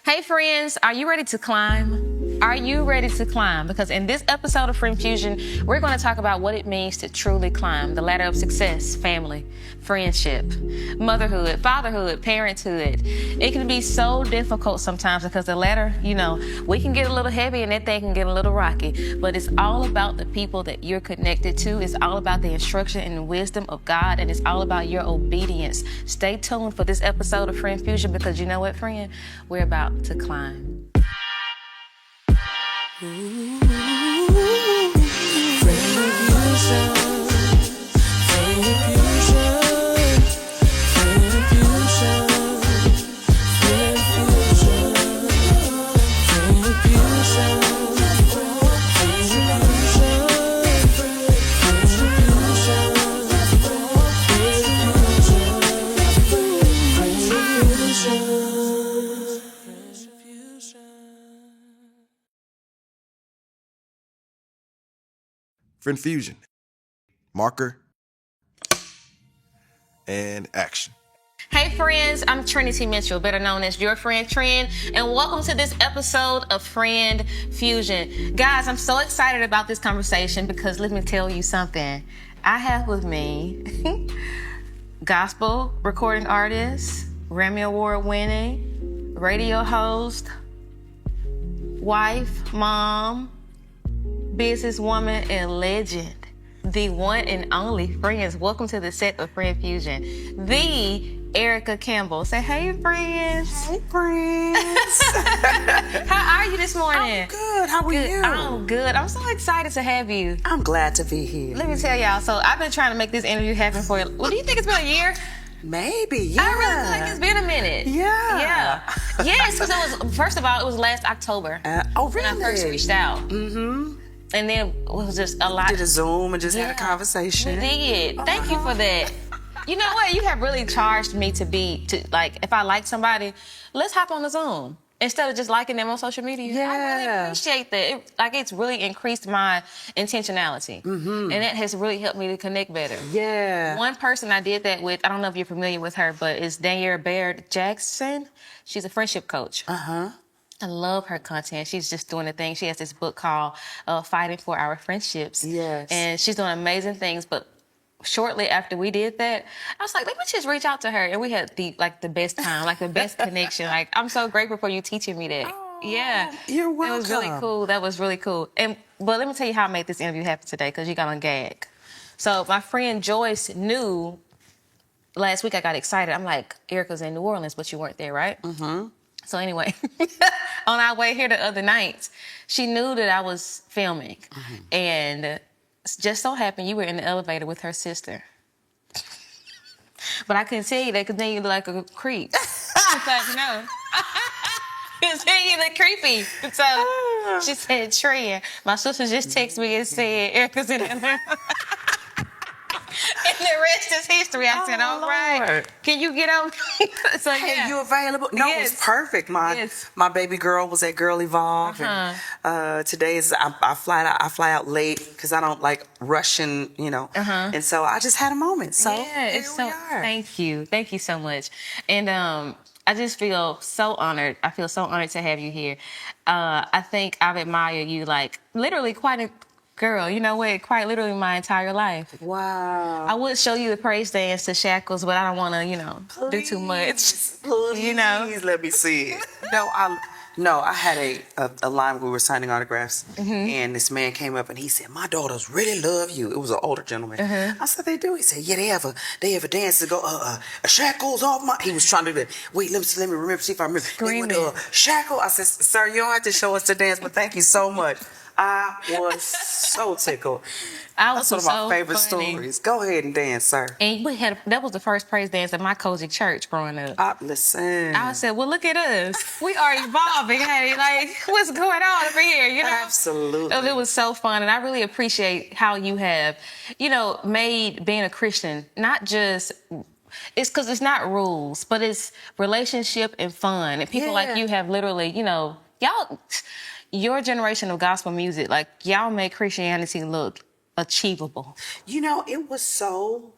Hey friends, are you ready to climb? Are you ready to climb? Because in this episode of Friend Fusion, we're going to talk about what it means to truly climb the ladder of success, family, friendship, motherhood, fatherhood, parenthood. It can be so difficult sometimes because the ladder, we can get a little heavy and that thing can get a little rocky. But it's all about the people that you're connected to. It's all about the instruction and wisdom of God, and it's all about your obedience. Stay tuned for this episode of Friend Fusion because you know what, friend? We're about to climb. Friend Fusion. Friend Fusion. Marker. And action. Hey friends, I'm Trinity Mitchell, better known as your friend Trin, and welcome to this episode of Friend Fusion. Guys, I'm so excited about this conversation because let me tell you something. I have with me gospel recording artist, Grammy Award winning, radio host, wife, mom, businesswoman, and legend, the one and only Friends. Welcome to the set of Friend Fusion, the Erica Campbell. Say, hey, friends. Hey, friends. How are you this morning? I'm good. How are you? I'm good. I'm so excited to have you. I'm glad to be here. Let me tell y'all. So I've been trying to make this interview happen for you. Well, do you think it's been a year? Maybe, yeah. I really feel like it's been a minute. Yeah. Yes, because it was, first of all, it was last October. Oh, really? When I first reached out. Mm-hmm. And then it was just a lot. Did a Zoom and just had a conversation. We did. Thank you for that. You know what? You have really charged me to if I like somebody, let's hop on the Zoom instead of just liking them on social media. Yeah. I really appreciate that. It's really increased my intentionality. Mm-hmm. And that has really helped me to connect better. Yeah. One person I did that with, I don't know if you're familiar with her, but it's Danielle Baird Jackson. She's a friendship coach. Uh-huh. I love her content. She's just doing the thing. She has this book called Fighting for Our Friendships. Yes. And she's doing amazing things. But shortly after we did that, I was like, let me just reach out to her. And we had the best time, the best connection. I'm so grateful for you teaching me that. Oh, yeah. You're welcome. It was really cool. That was really cool. But let me tell you how I made this interview happen today because you got on gag. So my friend Joyce knew last week I got excited. I'm like, Erica's in New Orleans, but you weren't there, right? Mm-hmm. So anyway, on our way here the other night, she knew that I was filming. Mm-hmm. And just so happened you were in the elevator with her sister. But I couldn't tell you that because then you look like a creep. No. Because then you look creepy. So she said, Trin, my sister just texted me and said, Erica's in there. And the rest is history. I said, all right. Can you get on? So, Hey, you available? No, yes. It was perfect. My baby girl was at Girl Evolve. Uh-huh. And today is I fly out late because I don't like rushing, Uh-huh. And so I just had a moment. So here we are. Thank you. Thank you so much. And I just feel so honored. I feel so honored to have you here. I think I've admired you literally girl, you know what? Quite literally my entire life. Wow. I would show you the praise dance to Shackles, but I don't want to, do too much. Please let me see it. No, I had a line where we were signing autographs, mm-hmm. And this man came up and he said, "My daughters really love you." It was an older gentleman. Mm-hmm. I said, "They do?" He said, "Yeah, they have a dance to go. Shackles off my." He was trying to do that. Wait, let me remember. See if I remember. Screaming. Shackle. I said, "Sir, you don't have to show us the dance, but thank you so much." I was so tickled. That's one of my favorite stories. Go ahead and dance, sir. And that was the first praise dance at my Kojic church growing up. Listen. I said, well, look at us. We are evolving, honey. What's going on over here, Absolutely. It was so fun, and I really appreciate how you have, made being a Christian, not just... It's because it's not rules, but it's relationship and fun. And people like you have literally, y'all... Your generation of gospel music, y'all make Christianity look achievable. It was so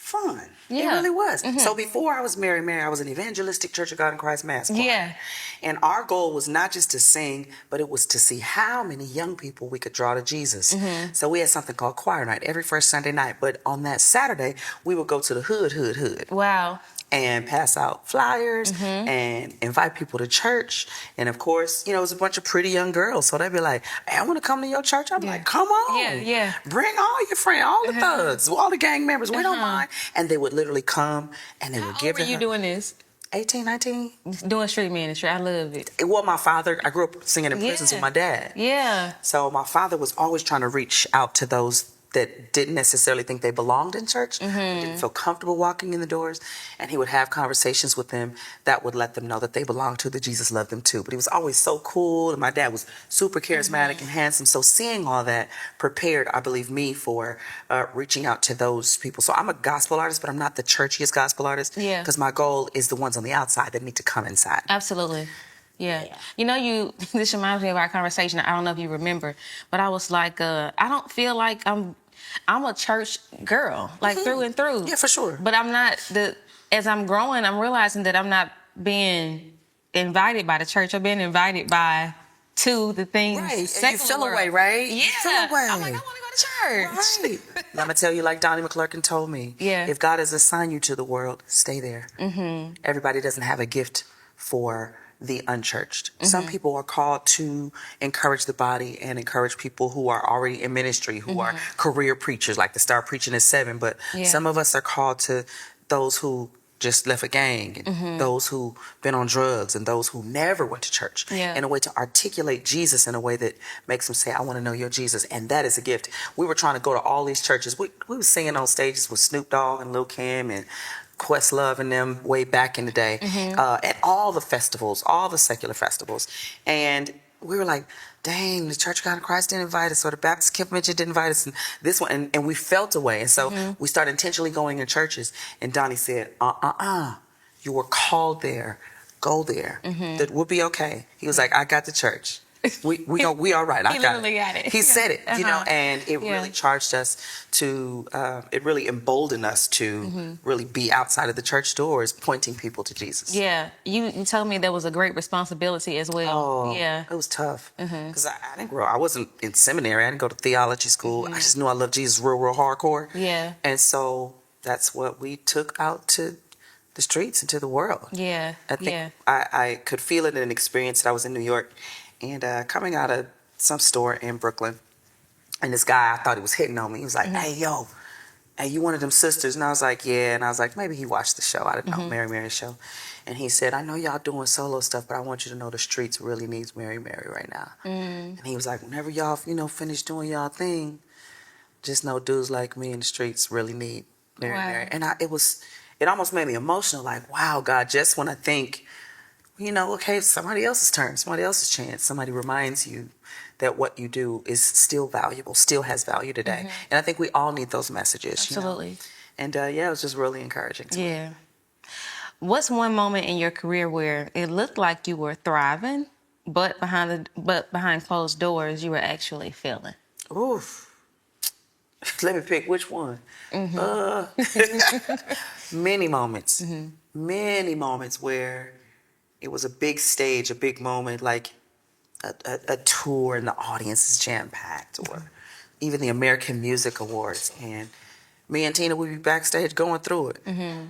fun. It Yeah. really was. So before I was Mary, I was an evangelistic Church of God in Christ mass choir. Yeah. And our goal was not just to sing, but it was to see how many young people we could draw to Jesus. So we had something called choir night every first Sunday night. But on that Saturday, we would go to the hood. Wow. And pass out flyers and invite people to church. And of course, you know, it was a bunch of pretty young girls. So they'd be like, hey, I want to come to your church. I'm like, come on. Yeah. Bring all your friends, all the thugs, all the gang members. We don't mind. And they would literally come and they would How give old were you doing this? 18, 19. Doing street ministry. I love it. Well, my father, I grew up singing in prisons with my dad. Yeah. So my father was always trying to reach out to those that didn't necessarily think they belonged in church, didn't feel comfortable walking in the doors, and he would have conversations with them that would let them know that they belonged to, that Jesus loved them too. But he was always so cool, and my dad was super charismatic and handsome. So seeing all that prepared, I believe, me for reaching out to those people. So I'm a gospel artist, but I'm not the churchiest gospel artist. Yeah. Because my goal is the ones on the outside that need to come inside. Absolutely. Yeah. You know, this reminds me of our conversation. I don't know if you remember, but I was like, I don't feel like I'm a church girl, like through and through. Yeah, for sure. But I'm not as I'm growing, I'm realizing that I'm not being invited by the church. I'm being invited to the things. Right. And you secular feel world. away, right? Yeah. You feel away. I'm like, I want to go to church. Right. And I'm going to tell you, like Donnie McClurkin told me, if God has assigned you to the world, stay there. Everybody doesn't have a gift for the unchurched. Some people are called to encourage the body and encourage people who are already in ministry, who are career preachers, like to start preaching at 7. But some of us are called to those who just left a gang, and those who been on drugs, and those who never went to church, in a way to articulate Jesus in a way that makes them say, I want to know your Jesus. And that is a gift. We were trying to go to all these churches. We were singing on stages with Snoop Dogg and Lil' Kim and Questlove and them way back in the day, at all the festivals, all the secular festivals. And we were like, dang, the Church of God in Christ didn't invite us, or the Baptist Convention didn't invite us, and this one, and we felt away. And so we started intentionally going in churches. And Donnie said, you were called there, go there. That will be okay. He was like, I got the church. We all right. He literally got it. He said it, you know, and it really charged us to, it really emboldened us to really be outside of the church doors, pointing people to Jesus. Yeah, you told me there was a great responsibility as well. Oh, yeah, it was tough because I didn't grow. I wasn't in seminary. I didn't go to theology school. I just knew I loved Jesus real hardcore. Yeah, and so that's what we took out to the streets and to the world. Yeah, I think I could feel it and experience it. I was in New York. And coming out of some store in Brooklyn, and this guy, I thought he was hitting on me. He was like, hey, you one of them sisters? And I was like, yeah. And I was like, maybe he watched the show. I didn't know, Mary's show. And he said, I know y'all doing solo stuff, but I want you to know the streets really needs Mary right now. And he was like, whenever y'all, finish doing y'all thing, just know dudes like me in the streets really need Mary. And it almost made me emotional. Like, wow, God, just when I think, okay, it's somebody else's turn, somebody else's chance. Somebody reminds you that what you do is still valuable, still has value today. And I think we all need those messages. Absolutely. And it was just really encouraging. Yeah. What's one moment in your career where it looked like you were thriving, but behind closed doors, you were actually failing? Oof. Let me pick which one. Many moments. Many moments where it was a big stage, a big moment, like a tour and the audience is jam-packed, or even the American Music Awards. And me and Tina would be backstage going through it.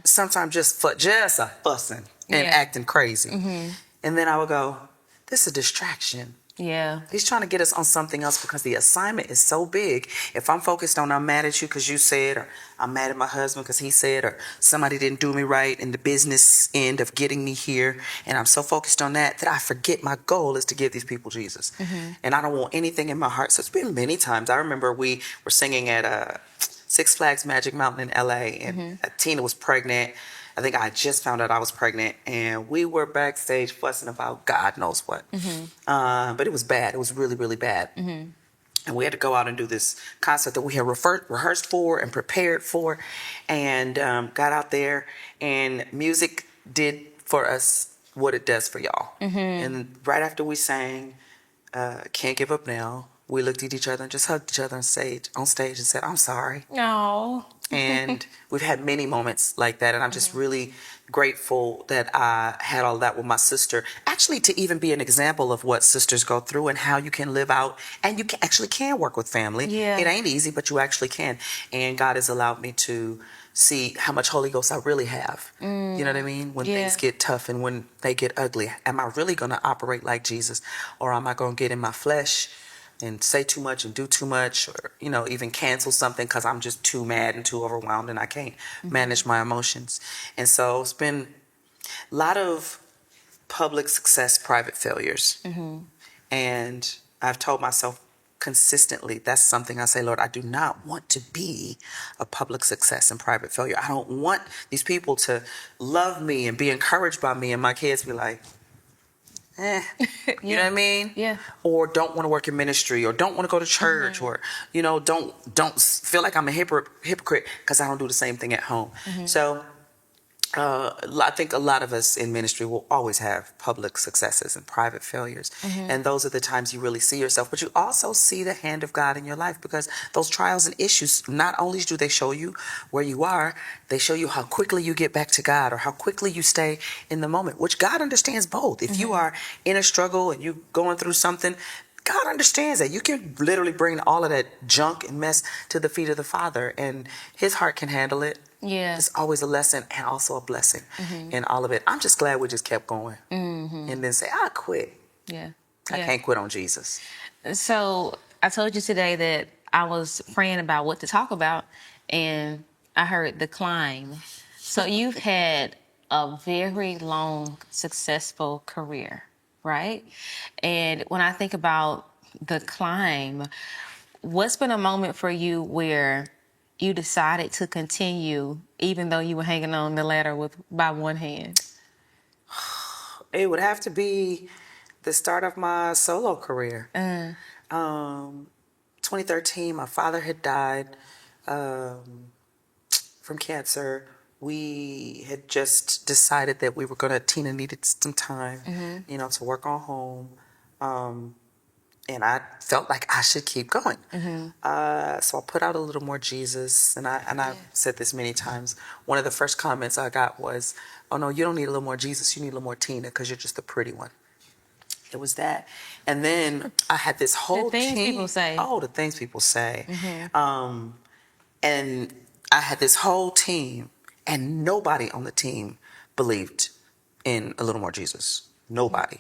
Sometimes just fussing and acting crazy. And then I would go, this is a distraction. Yeah. He's trying to get us on something else because the assignment is so big. If I'm focused on I'm mad at you because you said, or I'm mad at my husband because he said, or somebody didn't do me right in the business end of getting me here, and I'm so focused on that I forget my goal is to give these people Jesus. And I don't want anything in my heart. So it's been many times. I remember we were singing at Six Flags Magic Mountain in L.A., and Tina was pregnant. I think I just found out I was pregnant, and we were backstage fussing about God knows what. But it was bad. It was really, really bad. And we had to go out and do this concert that we had rehearsed for and prepared for, and got out there, and music did for us what it does for y'all. And right after we sang Can't Give Up Now, we looked at each other and just hugged each other on stage and said, I'm sorry. No. And we've had many moments like that. And I'm just really grateful that I had all that with my sister. Actually, to even be an example of what sisters go through and how you can live out. And you actually can work with family. Yeah. It ain't easy, but you actually can. And God has allowed me to see how much Holy Ghost I really have. You know what I mean? When things get tough and when they get ugly. Am I really going to operate like Jesus? Or am I going to get in my flesh and say too much and do too much, or even cancel something because I'm just too mad and too overwhelmed and I can't manage my emotions? And so it's been a lot of public success, private failures. And I've told myself consistently, that's something I say, Lord, I do not want to be a public success and private failure. I don't want these people to love me and be encouraged by me and my kids be like, you know what I mean? Yeah. Or don't want to work in ministry, or don't want to go to church, or don't feel like I'm a hypocrite because I don't do the same thing at home. So I think a lot of us in ministry will always have public successes and private failures. And those are the times you really see yourself. But you also see the hand of God in your life, because those trials and issues, not only do they show you where you are, they show you how quickly you get back to God, or how quickly you stay in the moment, which God understands both. If you are in a struggle and you're going through something, God understands that. You can literally bring all of that junk and mess to the feet of the Father, and His heart can handle it. Yeah. It's always a lesson and also a blessing in all of it. I'm just glad we just kept going and then say, I quit. Yeah. I can't quit on Jesus. So I told you today that I was praying about what to talk about, and I heard the climb. So you've had a very long, successful career, right? And when I think about the climb, what's been a moment for you where you decided to continue even though you were hanging on the ladder by one hand? It would have to be the start of my solo career. 2013, my father had died from cancer. We had just decided that Tina needed some time, to work on home. And I felt like I should keep going. So I put out a little more Jesus, and I've said this many times. One of the first comments I got was, "Oh no, you don't need a little more Jesus. You need a little more Tina, because you're just the pretty one." It was that, and then I had this whole The things team. people say. Oh, the things people say. And I had this whole team, and nobody on the team believed in a little more Jesus. Nobody.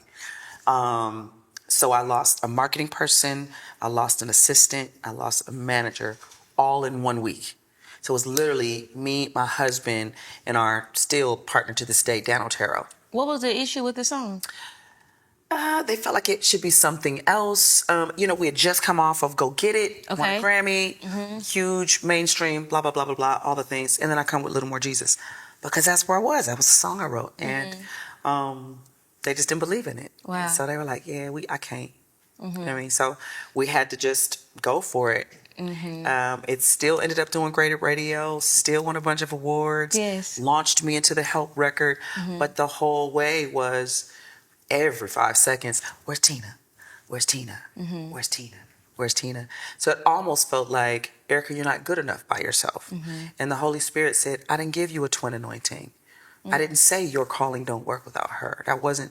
So I lost a marketing person, I lost an assistant, I lost a manager, all in 1 week. So it was literally me, my husband, and our still partner to this day, Dan Otero. What was the issue with the song? They felt like it should be something else. We had just come off of Go Get It, won a Grammy, huge, mainstream, blah, blah, blah, blah, blah, all the things. And then I come with Little More Jesus, because that's where I was. That was the song I wrote. And they just didn't believe in it. Wow. And so they were like, yeah, I can't. You know what I mean? So we had to just go for it. It still ended up doing great at radio, still won a bunch of awards, launched me into the Help record. But the whole way was every 5 seconds, where's Tina? Where's Tina? Where's Tina? Where's Tina? So it almost felt like, Erica, you're not good enough by yourself. And the Holy Spirit said, I didn't give you a twin anointing. I didn't say your calling don't work without her. That wasn't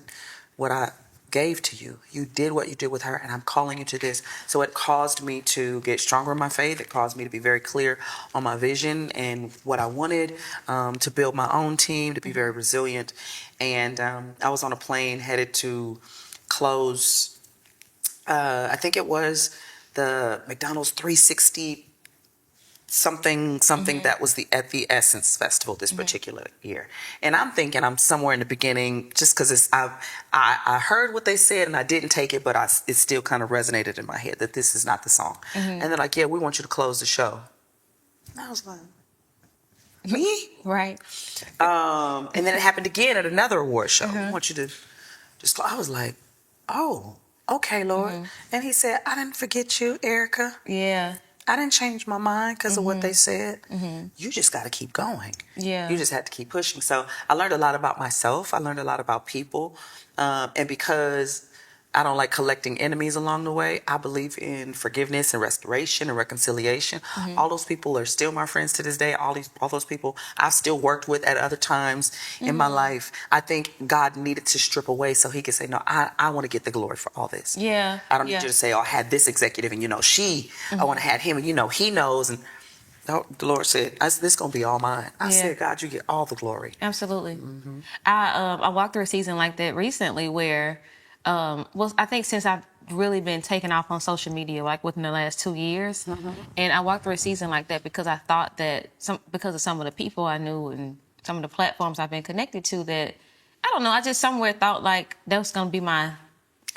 what I gave to you. You did what you did with her, and I'm calling you to this. So it caused me to get stronger in my faith. It caused me to be very clear on my vision and what I wanted, to build my own team, to be very resilient. And I was on a plane headed to close, I think it was the McDonald's 360 something that was at the Essence Festival this particular year. And I'm thinking I'm somewhere in the beginning, just because I heard what they said and I didn't take it, but it still kind of resonated in my head that this is not the song. And they're like, yeah, we want you to close the show. And I was like, me? Right. And then it happened again at another award show. We want you to just, I was like, oh, okay, Lord. And he said, I didn't forget you, Erica. Yeah. I didn't change my mind because of what they said. You just got to keep going. Yeah. You just had to keep pushing. So I learned a lot about myself. I learned a lot about people. And because I don't like collecting enemies along the way. I believe in forgiveness and restoration and reconciliation. All those people are still my friends to this day. All those people I've still worked with at other times in my life. I think God needed to strip away so he could say, no, I want to get the glory for all this. Yeah. I don't need you to say, oh, I had this executive and, I want to have him and, he knows. And the Lord said, this is going to be all mine. I said, God, you get all the glory. Absolutely. I walked through a season like that recently where, I think since I've really been taken off on social media, like within the last 2 years, and I walked through a season like that because I thought that because of some of the people I knew and some of the platforms I've been connected to, that I don't know, I just somewhere thought like that was going to be my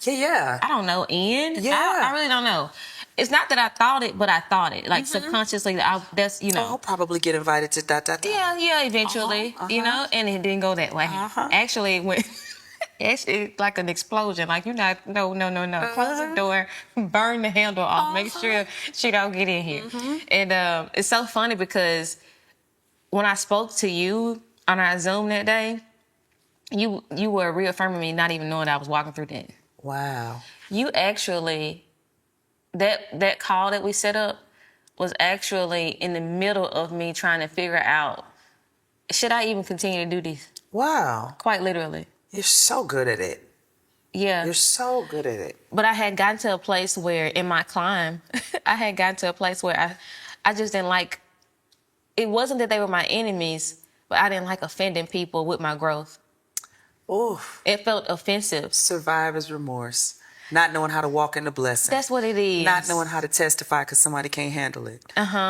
I don't know, end. I really don't know. It's not that I thought it, but I thought it. Like subconsciously, that's. I'll probably get invited to that. Yeah, eventually, and it didn't go that way. Actually, it went. It's like an explosion. Like, you're not, no. Close the door, burn the handle off, make sure she don't get in here. And it's so funny because when I spoke to you on our Zoom that day, you were reaffirming me, not even knowing that I was walking through that. Wow. You actually, that call that we set up was actually in the middle of me trying to figure out, should I even continue to do this? Wow. Quite literally. You're so good at it. Yeah. You're so good at it. But I had gotten to a place where in my climb, I just didn't like, it wasn't that they were my enemies, but I didn't like offending people with my growth. Oof. It felt offensive. Survivor's remorse. Not knowing how to walk in the blessing. That's what it is. Not knowing how to testify because somebody can't handle it.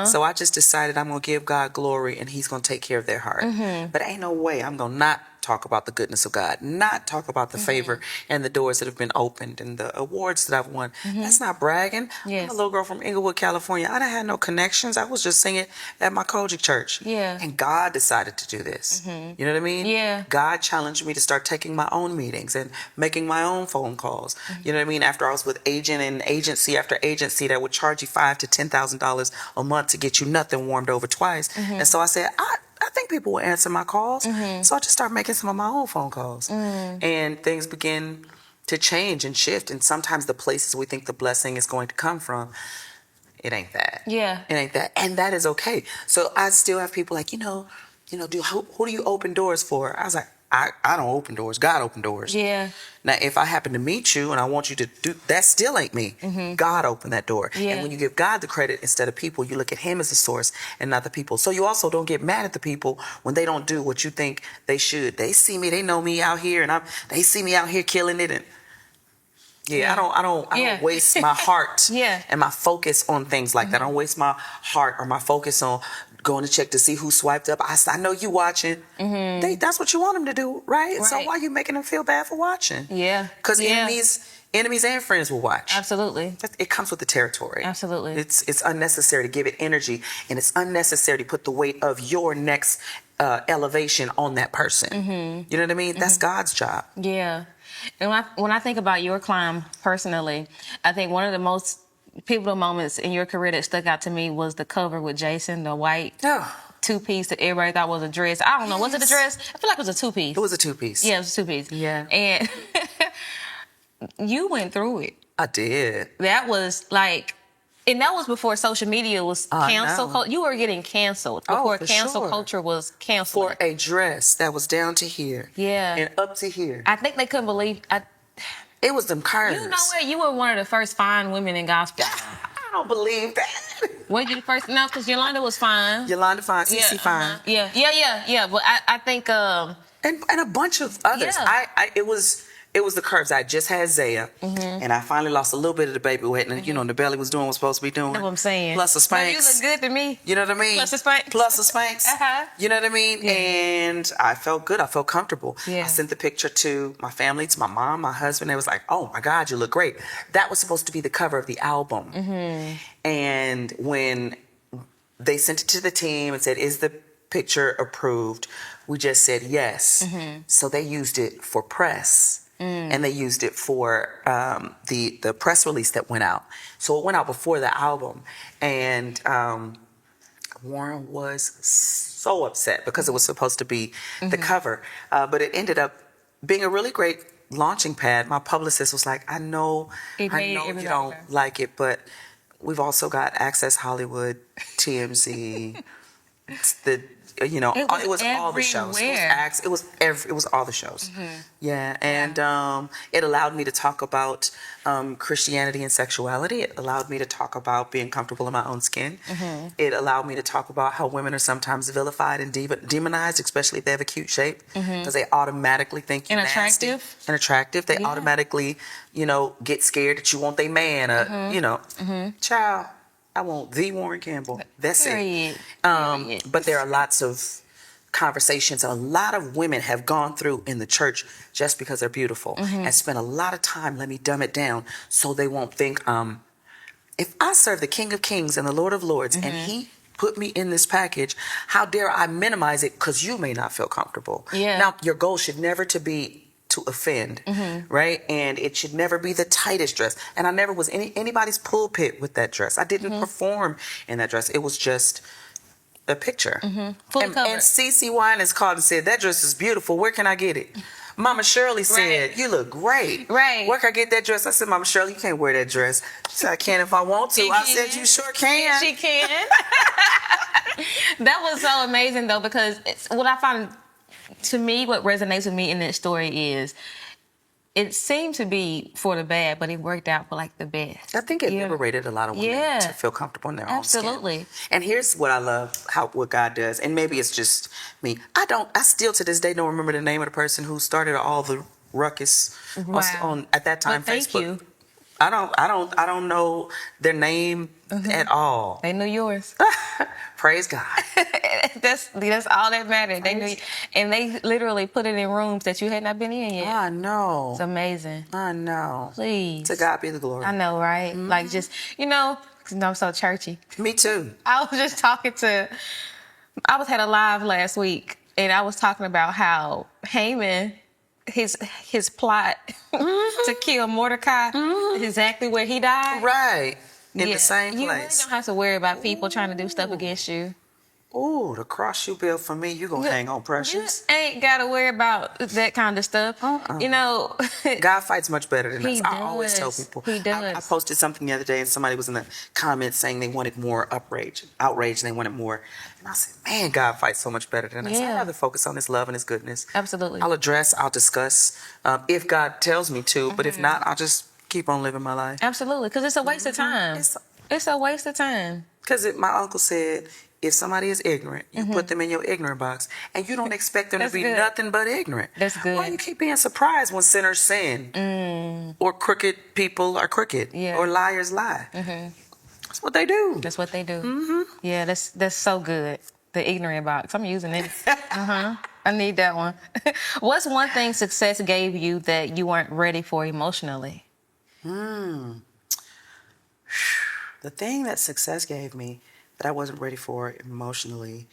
So I just decided I'm going to give God glory and he's going to take care of their heart. But ain't no way I'm going to not talk about the goodness of God, not talk about the favor and the doors that have been opened and the awards that I've won. That's not bragging. Yes. I'm a little girl from Inglewood, California. I didn't have no connections. I was just singing at my Kojic church. Yeah. And God decided to do this. You know what I mean? Yeah. God challenged me to start taking my own meetings and making my own phone calls. You know what I mean? After I was with agent and agency after agency that would charge you $5,000 to $10,000 a month to get you nothing warmed over twice. And so I said, I think people will answer my calls. So I just started making some of my own phone calls. And things begin to change and shift. And sometimes the places we think the blessing is going to come from, it ain't that. Yeah. It ain't that. And that is okay. So I still have people like, who do you open doors for? I was like, I don't open doors. God opened doors. Yeah. Now, if I happen to meet you and I want you to do that, still ain't me. God opened that door. Yeah. And when you give God the credit instead of people, you look at him as the source and not the people. So you also don't get mad at the people when they don't do what you think they should. They see me, they know me out here, and they see me out here killing it. And I don't waste my heart and my focus on things like that. I don't waste my heart or my focus on going to check to see who swiped up. I know you watching. That's what you want them to do, right? So why are you making them feel bad for watching? Yeah. Because enemies and friends will watch. Absolutely. It comes with the territory. Absolutely. It's unnecessary to give it energy, and it's unnecessary to put the weight of your next elevation on that person. You know what I mean? That's God's job. Yeah. And when I think about your climb personally, I think one of the most pivotal moments in your career that stuck out to me was the cover with Jason, the white two-piece that everybody thought was a dress. I don't know. Was it a dress? I feel like it was a two-piece. It was a two-piece. Yeah, it was a two-piece. Yeah. And you went through it. I did. That was like, and that was before social media was canceled. You were getting canceled before cancel culture was canceled. For a dress that was down to here. Yeah. And up to here. I think they couldn't believe. It was them curves. You know what? You were one of the first fine women in gospel. I don't believe that. Were you the first? No, because Yolanda was fine. Yolanda fine, CC fine. Yeah. But I think and a bunch of others. Yeah. It was the curves. I just had Zaya, and I finally lost a little bit of the baby weight, and the belly was doing what it was supposed to be doing. That's what I'm saying. Plus the Spanx. You look good to me. You know what I mean? Plus the Spanx. Plus the Spanx. You know what I mean? Yeah. And I felt good. I felt comfortable. Yeah. I sent the picture to my family, to my mom, my husband. They was like, "Oh my God, you look great." That was supposed to be the cover of the album. And when they sent it to the team and said, "Is the picture approved?" We just said yes. So they used it for press. And they used it for the press release that went out. So it went out before the album. And Warren was so upset because it was supposed to be the cover. But it ended up being a really great launching pad. My publicist was like, I know you don't like it, but we've also got Access Hollywood, TMZ, the it was all the shows. It was all the shows. Yeah, and it allowed me to talk about Christianity and sexuality. It allowed me to talk about being comfortable in my own skin. It allowed me to talk about how women are sometimes vilified and demonized, especially if they have a cute shape, because they automatically think you're nasty and attractive. They automatically, get scared that you want their man. Child. I want the Warren Campbell. That's it. But there are lots of conversations a lot of women have gone through in the church just because they're beautiful and spent a lot of time. Let me dumb it down so they won't think, if I serve the King of Kings and the Lord of Lords and he put me in this package, how dare I minimize it because you may not feel comfortable. Now, your goal should never to be to offend, right? And it should never be the tightest dress. And I never was anybody's pulpit with that dress. I didn't perform in that dress. It was just a picture. And CeCe Winans called and said, that dress is beautiful. Where can I get it? Mama Shirley said, you look great. Right. Where can I get that dress? I said, Mama Shirley, you can't wear that dress. She said, I can if I want to. I said, you sure can. She can. That was so amazing, though, because what I found... To me, what resonates with me in that story is it seemed to be for the bad, but it worked out for like the best. I think it liberated a lot of women to feel comfortable in their own skin. And here's what I love, what God does, and maybe it's just me. I still to this day don't remember the name of the person who started all the ruckus on at that time. Well, thank Facebook. You. I don't know their name at all. They knew yours. Praise God. That's all that mattered. They knew, and they literally put it in rooms that you had not been in yet. I know. It's amazing. I know. Please. To God be the glory. I know, right? Like just I'm so churchy. Me too. I was just talking had a live last week, and I was talking about how Haman, his plot to kill Mordecai, exactly where he died. Right. In the same place. You really don't have to worry about people trying to do stuff against you. Ooh, the cross you built for me, you gonna hang on, precious. You ain't gotta worry about that kind of stuff. God fights much better than us. I always tell people. He does. I posted something the other day, and somebody was in the comments saying they wanted more outrage, and they wanted more. And I said, man, God fights so much better than us. I'd rather focus on His love and His goodness. Absolutely. I'll discuss if God tells me to, but if not, I'll just keep on living my life. Absolutely, because it's a waste of time. It's a waste of time. Because my uncle said, if somebody is ignorant, you put them in your ignorant box, and you don't expect them to be nothing but ignorant. That's good. Why you keep being surprised when sinners sin, or crooked people are crooked, or liars lie? That's what they do. That's what they do. Yeah, that's so good. The ignorant box. I'm using it. I need that one. What's one thing success gave you that you weren't ready for emotionally? The thing that success gave me that I wasn't ready for emotionally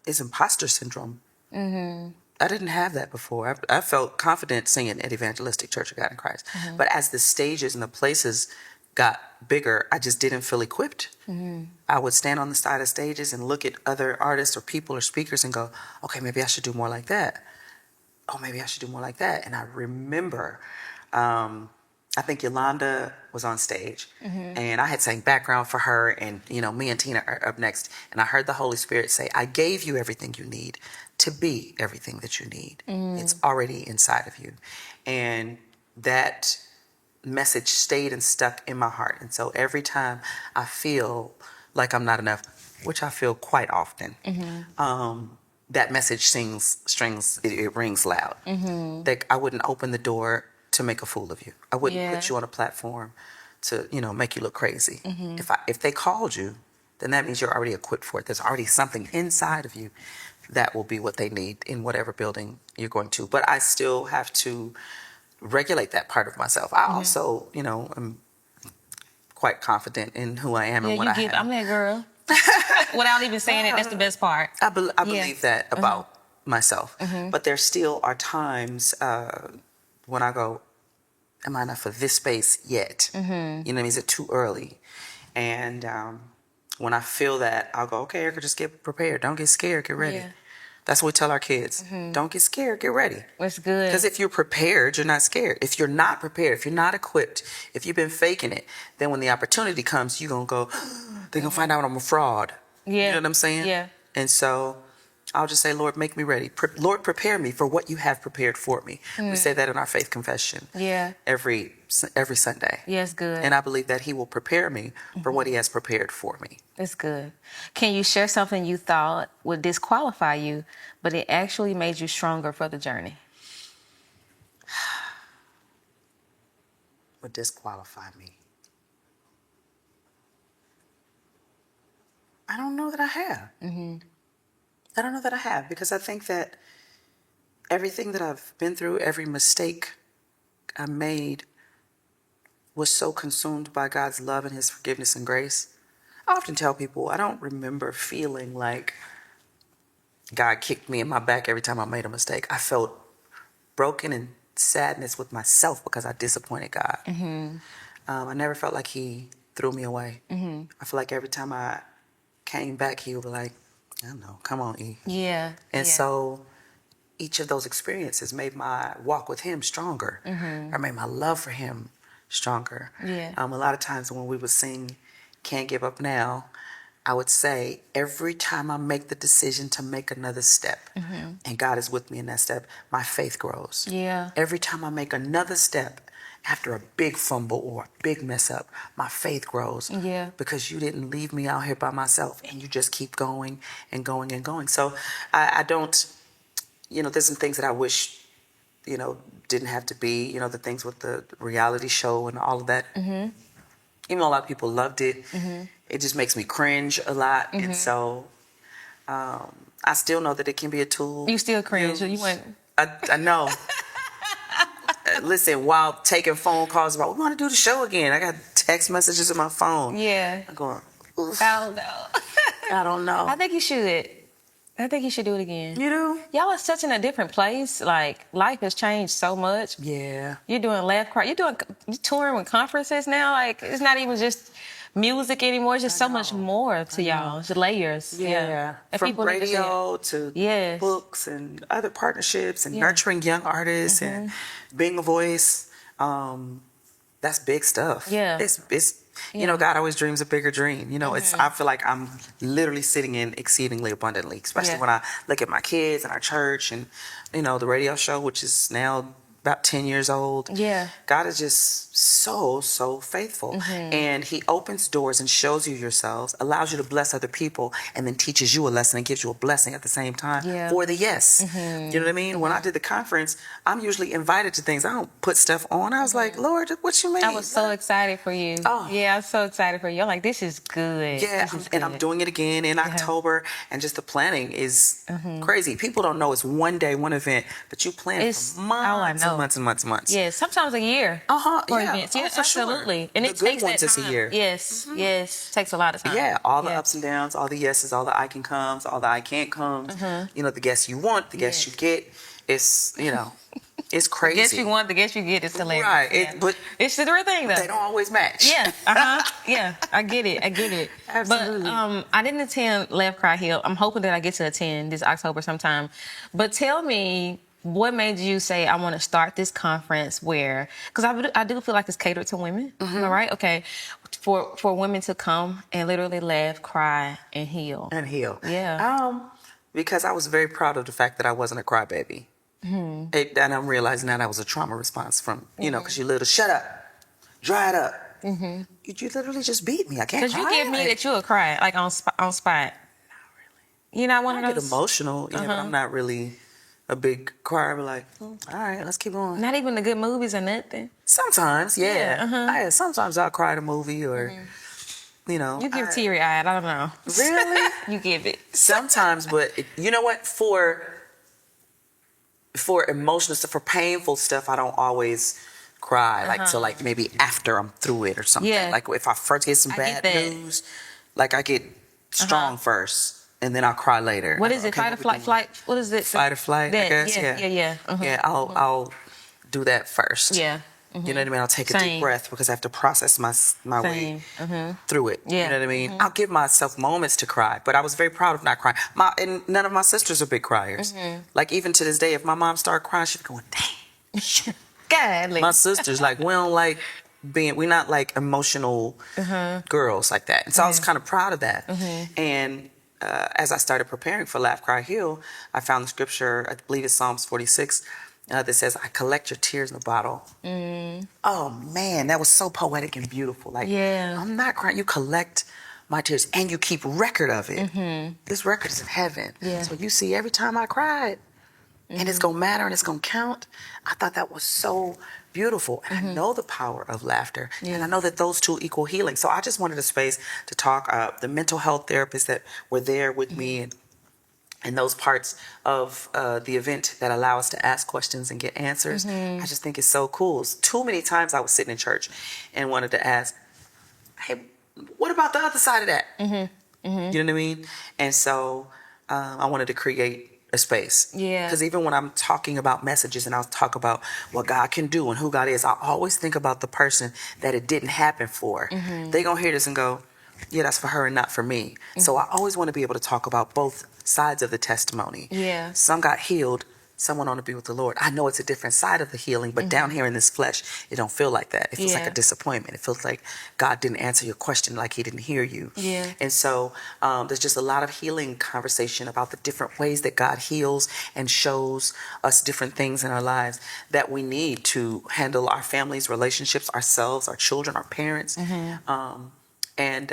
is imposter syndrome. I didn't have that before. I felt confident singing at Evangelistic Church of God in Christ. But as the stages and the places got bigger, I just didn't feel equipped. I would stand on the side of stages and look at other artists or people or speakers and go, okay, maybe I should do more like that. Oh, maybe I should do more like that. And I remember... I think Yolanda was on stage, and I had sang background for her, and me and Tina are up next, and I heard the Holy Spirit say, I gave you everything you need to be everything that you need. It's already inside of you. And that message stayed and stuck in my heart. And so every time I feel like I'm not enough, which I feel quite often, that message it rings loud. That I wouldn't open the door to make a fool of you. I wouldn't put you on a platform to, make you look crazy. If they called you, then that means you're already equipped for it. There's already something inside of you that will be what they need in whatever building you're going to. But I still have to regulate that part of myself. I also, am quite confident in who I am and what I have. I'm that girl. Without even saying it, that's the best part. I believe that about myself. But there still are times when I go, am I not for this space yet? Is it too early? And when I feel that, I'll go, okay, Erica, just get prepared. Don't get scared. Get ready. That's what we tell our kids. Don't get scared, get ready. That's good. Because if you're prepared, you're not scared. If you're not prepared, if you're not equipped, if you've been faking it, then when the opportunity comes, you're going to go, they're going to find out I'm a fraud. Yeah. You know what I'm saying? Yeah. And so I'll just say, Lord, make me ready. Lord, prepare me for what you have prepared for me. We say that in our faith confession. Yeah. Every Sunday. Yes, good. And I believe that he will prepare me for what he has prepared for me. That's good. Can you share something you thought would disqualify you, but it actually made you stronger for the journey? Would disqualify me. I don't know that I have. I don't know that I have, because I think that everything that I've been through, every mistake I made, was so consumed by God's love and his forgiveness and grace. I often tell people I don't remember feeling like God kicked me in my back every time I made a mistake. I felt broken and sadness with myself because I disappointed God. I never felt like he threw me away. I feel like every time I came back, he would be like, I don't know, come on, E. Yeah. And so each of those experiences made my walk with him stronger, or made my love for him stronger. Yeah. A lot of times when we would sing Can't Give Up Now, I would say, every time I make the decision to make another step, and God is with me in that step, my faith grows. Yeah. Every time I make another step after a big fumble or a big mess up, my faith grows. Yeah. Because you didn't leave me out here by myself, and you just keep going and going and going. So I don't, there's some things that I wish, didn't have to be, the things with the reality show and all of that. Even though a lot of people loved it, it just makes me cringe a lot. And so I still know that it can be a tool. You still cringe. You went. I know. Listen, while taking phone calls about, we want to do the show again. I got text messages on my phone. Yeah. I'm going, oof. I don't know. I don't know. I think you should. I think you should do it again. You do? Y'all are such in a different place. Like, life has changed so much. Yeah. You're doing Laugh Cry. You're touring with conferences now. Like, it's not even just music anymore. It's just so much more to y'all. It's layers. Yeah. And From people radio to Yes. books and other partnerships and nurturing young artists and being a voice. That's big stuff. Yeah. It's God always dreams a bigger dream. I feel like I'm literally sitting in exceedingly abundantly, especially when I look at my kids and our church and, the radio show, which is now about 10 years old. Yeah. God is just so, so faithful. And he opens doors and shows you yourselves, allows you to bless other people, and then teaches you a lesson and gives you a blessing at the same time for the yes. You know what I mean? When I did the conference, I'm usually invited to things. I don't put stuff on. I was like, Lord, what you mean? I was so excited for you. Oh. Yeah, I was so excited for you. I'm like, this is good. Yeah, This is and good. I'm doing it again in October, and just the planning is crazy. People don't know it's one day, one event, but you plan It's- for months oh, I and know. months and months and months. Yeah, sometimes a year. For events. Yeah, for sure. absolutely. And The it good takes ones that is a time. year. Yes, yes. Takes a lot of time. Yeah, all the ups and downs, all the yeses, all the I can comes, all the I can't comes. The guests you want, the guests you get. It's, it's crazy. Guess you want, the guess you get is hilarious. Right, Yeah. but it's the real thing, though. they don't always match. Yeah, yeah, I get it. Absolutely. But I didn't attend Laugh Cry Heal. I'm hoping that I get to attend this October sometime. But tell me, what made you say, I want to start this conference where, because I do feel like it's catered to women, am I right? Okay, for women to come and literally laugh, cry, and heal. And heal. Yeah. Because I was very proud of the fact that I wasn't a crybaby. And I'm realizing that was a trauma response from, because you little, shut up, dry it up. You literally just beat me. I can't Because cry. you give me that you'll cry, like on spot. Not really. You're not one I of get those? emotional, but I'm not really a big crier. But like, all right, let's keep going. Not even the good movies or nothing? Sometimes, yeah. Yeah, Sometimes I'll cry at a movie or, You give teary-eyed, I don't know. Really? You give it. Sometimes, but you know what? For emotional stuff, for painful stuff, I don't always cry. Like, so like maybe after I'm through it or something. Yeah. Like if I first get some I bad get that. news, like I get strong first and then I'll cry later. What is it? Okay, Fight or flight? What is it? Fight or flight, I That, guess. Yeah. Yeah, I'll do that first. Yeah. You know what I mean? I'll take a deep Same. breath because I have to process my way Same. through it. Yeah. You know what I mean? I'll give myself moments to cry, but I was very proud of not crying. And none of my sisters are big criers. Like even to this day, if my mom started crying, she'd be going, "Dang." Godly. My sisters, like, we don't like we're not like emotional girls like that. And so I was kind of proud of that. And as I started preparing for Laugh, Cry, Heal, I found the scripture, I believe it's Psalms 46, that says, I collect your tears in a bottle. Oh man, that was so poetic and beautiful. Like, I'm not crying. You collect my tears and you keep record of it. This record is in heaven. So you see every time I cried, and it's going to matter and it's going to count. I thought that was so beautiful. And I know the power of laughter. And I know that those two equal healing. So I just wanted a space to talk. The mental health therapists that were there with me and those parts of the event that allow us to ask questions and get answers. I just think it's so cool. Too many times I was sitting in church and wanted to ask, hey, what about the other side of that? You know what I mean? And so I wanted to create a space. Because even when I'm talking about messages and I'll talk about what God can do and who God is, I always think about the person that it didn't happen for. They gonna hear this and go, yeah, that's for her and not for me. So I always want to be able to talk about both sides of the testimony. Some got healed, some went on to be with the Lord. I know it's a different side of the healing, but down here in this flesh, it don't feel like that. It feels like a disappointment. It feels like God didn't answer your question, like he didn't hear you. And so there's just a lot of healing conversation about the different ways that God heals and shows us different things in our lives that we need to handle our families, relationships, ourselves, our children, our parents, and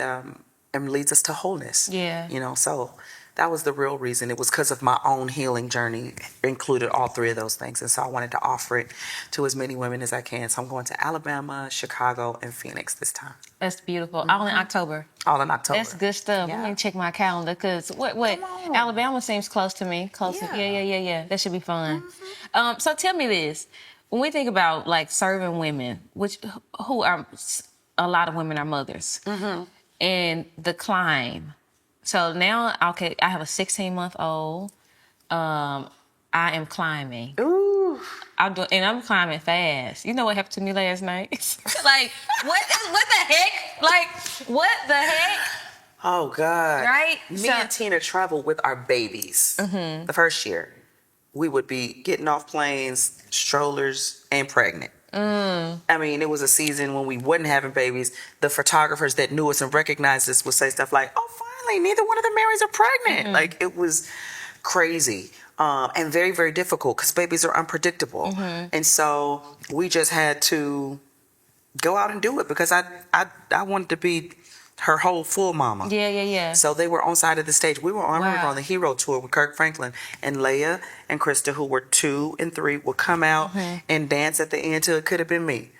leads us to wholeness. You know, so that was the real reason. It was because of my own healing journey, included all three of those things. And so I wanted to offer it to as many women as I can. So I'm going to Alabama, Chicago, and Phoenix this time. That's beautiful. All in October. All in October. That's good stuff. Let me check my calendar because what Alabama seems close to me. Yeah. That should be fun. So tell me this: when we think about like serving women, who are a lot of women are mothers, and the climb. So now, okay, I have a 16-month-old. I am climbing. Ooh. I'm climbing fast. You know what happened to me last night? Like, what the heck? Like, what the heck? Oh, God. Right? Me and Tina traveled with our babies. The first year, we would be getting off planes, strollers, and pregnant. I mean, it was a season when we wasn't having babies. The photographers that knew us and recognized us would say stuff like, oh, finally, neither one of the Marys are pregnant. Like, it was crazy and very, very difficult because babies are unpredictable. And so we just had to go out and do it because I wanted to be her whole full mama. Yeah. So they were on side of the stage. We were on the Hero Tour with Kirk Franklin, and Leia and Krista, who were 2 and 3, would come out and dance at the end till it could have been me.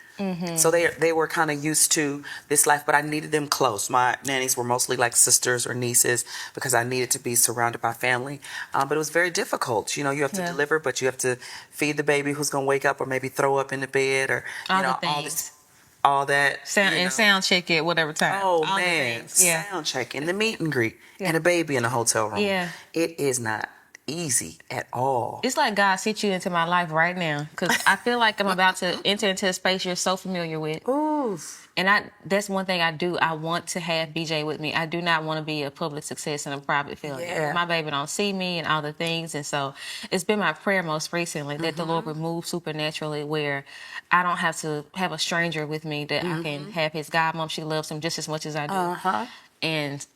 So they were kind of used to this life, but I needed them close. My nannies were mostly like sisters or nieces because I needed to be surrounded by family. But it was very difficult. You know, you have to deliver, but you have to feed the baby who's going to wake up or maybe throw up in the bed or all that. Sound check at whatever time. Oh, man. Sound check and the meet and greet and a baby in a hotel room. It is not easy at all. It's like God sent you into my life right now because I feel like I'm about to enter into a space you're so familiar with. Ooh. And that's one thing I do. I want to have BJ with me. I do not want to be a public success and a private failure. My baby don't see me and all the things. And so it's been my prayer most recently that the Lord would move supernaturally where I don't have to have a stranger with me, that I can have his godmom. She loves him just as much as I do. And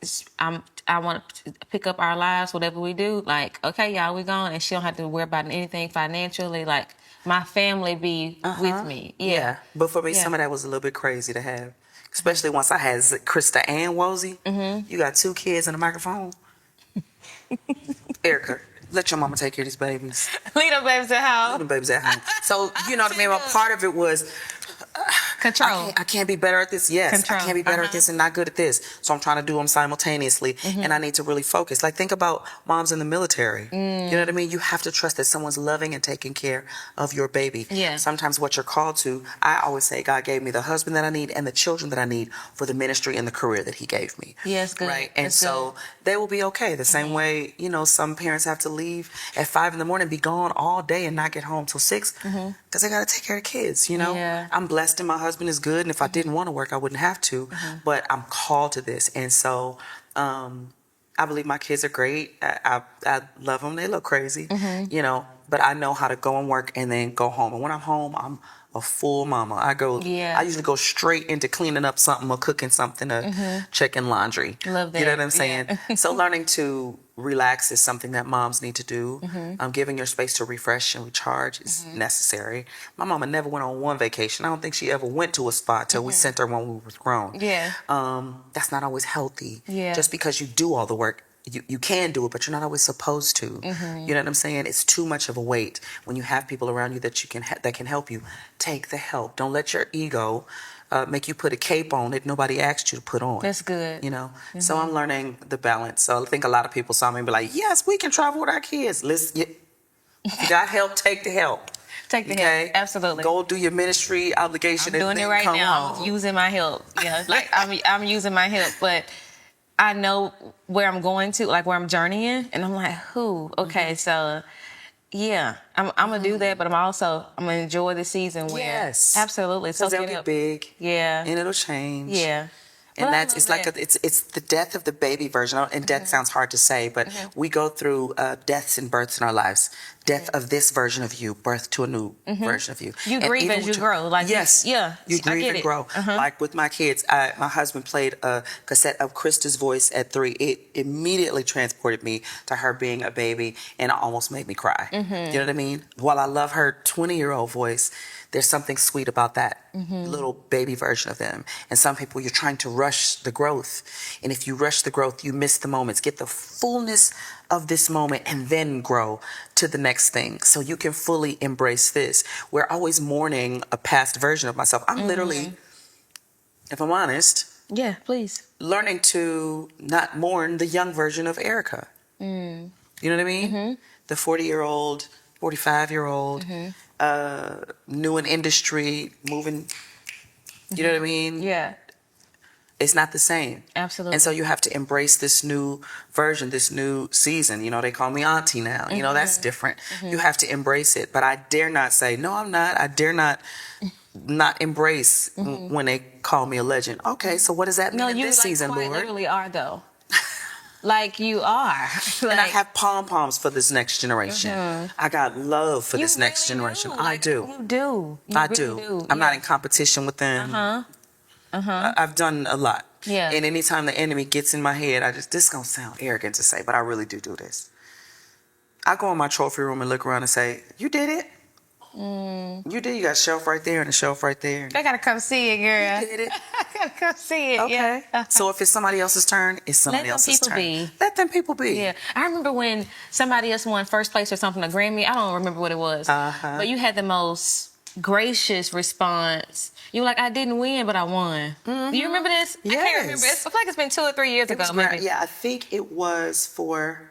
I want to pick up our lives, whatever we do. Like, okay, y'all, we gone. And she don't have to worry about anything financially. Like, my family be with me. But for me, some of that was a little bit crazy to have. Especially once I had Krista and Wozie. You got 2 kids and a microphone. Erica, let your mama take care of these babies. Leave them babies at home. Leave them babies at home. So, you know what I mean? Well, part of it was, Control. I can't be better at this. Yes, Control. I can't be better at this and not good at this. So I'm trying to do them simultaneously, and I need to really focus. Like, think about moms in the military. You know what I mean? You have to trust that someone's loving and taking care of your baby. Yeah. Sometimes what you're called to, I always say, God gave me the husband that I need and the children that I need for the ministry and the career that He gave me. Yes, good. Right, and That's so good. they will be okay. The same way, you know, some parents have to leave at 5 a.m, be gone all day, and not get home till 6 because they got to take care of kids. You know, Yeah. I'm blessed and my husband is good, and if I didn't want to work, I wouldn't have to. But I'm called to this, and so I believe my kids are great. I love them. They look crazy, you know, but I know how to go and work and then go home. And when I'm home, I'm a full mama. Yeah. I usually go straight into cleaning up something or cooking something or checking laundry. Love that. You know what I'm saying? Yeah. So learning to relax is something that moms need to do. Giving your space to refresh and recharge is necessary. My mama never went on one vacation. I don't think she ever went to a spa till we sent her when we were grown. Yeah. That's not always healthy. Yeah. Just because you do all the work, you can do it, but you're not always supposed to. You know what I'm saying? It's too much of a weight when you have people around you that that can help you. Take the help. Don't let your ego make you put a cape on that nobody asked you to put on. That's good. You know, so I'm learning the balance. So I think a lot of people saw me and be like, "Yes, we can travel with our kids." Listen, if you got help, take the help. Take the help. Absolutely. Go do your ministry obligation. I'm doing it right now. Home. Using my help. Yeah, like I'm using my help, but I know where I'm going to, like where I'm journeying, and I'm like, who? Okay, so yeah, I'm gonna do that, but I'm gonna enjoy the season. Yes, absolutely. So they'll get big. Yeah, and it'll change. Yeah. And Well, it's like it's the death of the baby version. And death sounds hard to say, but we go through deaths and births in our lives. Death of this version of you, birth to a new version of you. You And grieve even as with you grow. Like yes, you I grieve get and it. grow. Like with my kids, my husband played a cassette of Krista's voice at 3. It immediately transported me to her being a baby, and it almost made me cry. You know what I mean? While I love her 20-year-old voice, there's something sweet about that little baby version of them. And some people, you're trying to rush the growth. And if you rush the growth, you miss the moments. Get the fullness of this moment and then grow to the next thing. So you can fully embrace this. We're always mourning a past version of myself. I'm literally, if I'm honest, Yeah, please. learning to not mourn the young version of Erica. You know what I mean? The 40-year-old, 45-year-old, new in industry, moving, you know what I mean? Yeah, It's not the same. absolutely. And so you have to embrace this new version, this new season. You know, they call me auntie now. You know, that's different. You have to embrace it. But I dare not say, no, I'm not. I dare not embrace when they call me a legend. Okay, so what does that mean in this season, quite Lord? literally are though. Like you are. And I have pom-poms for this next generation. I got love for this next generation. I do. You do. You I really do. I'm not in competition with them. I've done a lot. Yeah. And anytime the enemy gets in my head, this is going to sound arrogant to say, but I really do this. I go in my trophy room and look around and say, you did it? You did. You got a shelf right there and a shelf right there. I gotta come see it, girl. You did it. I gotta come see it. Okay. Yeah. So if it's somebody else's turn, it's somebody else's turn. Let them people be. Yeah. I remember when somebody else won first place or something, a Grammy. I don't remember what it was. But you had the most gracious response. You were like, I didn't win, but I won. Do you remember this? Yes. I can't remember. I feel like it's been 2 or 3 years ago, maybe. Yeah, I think it was for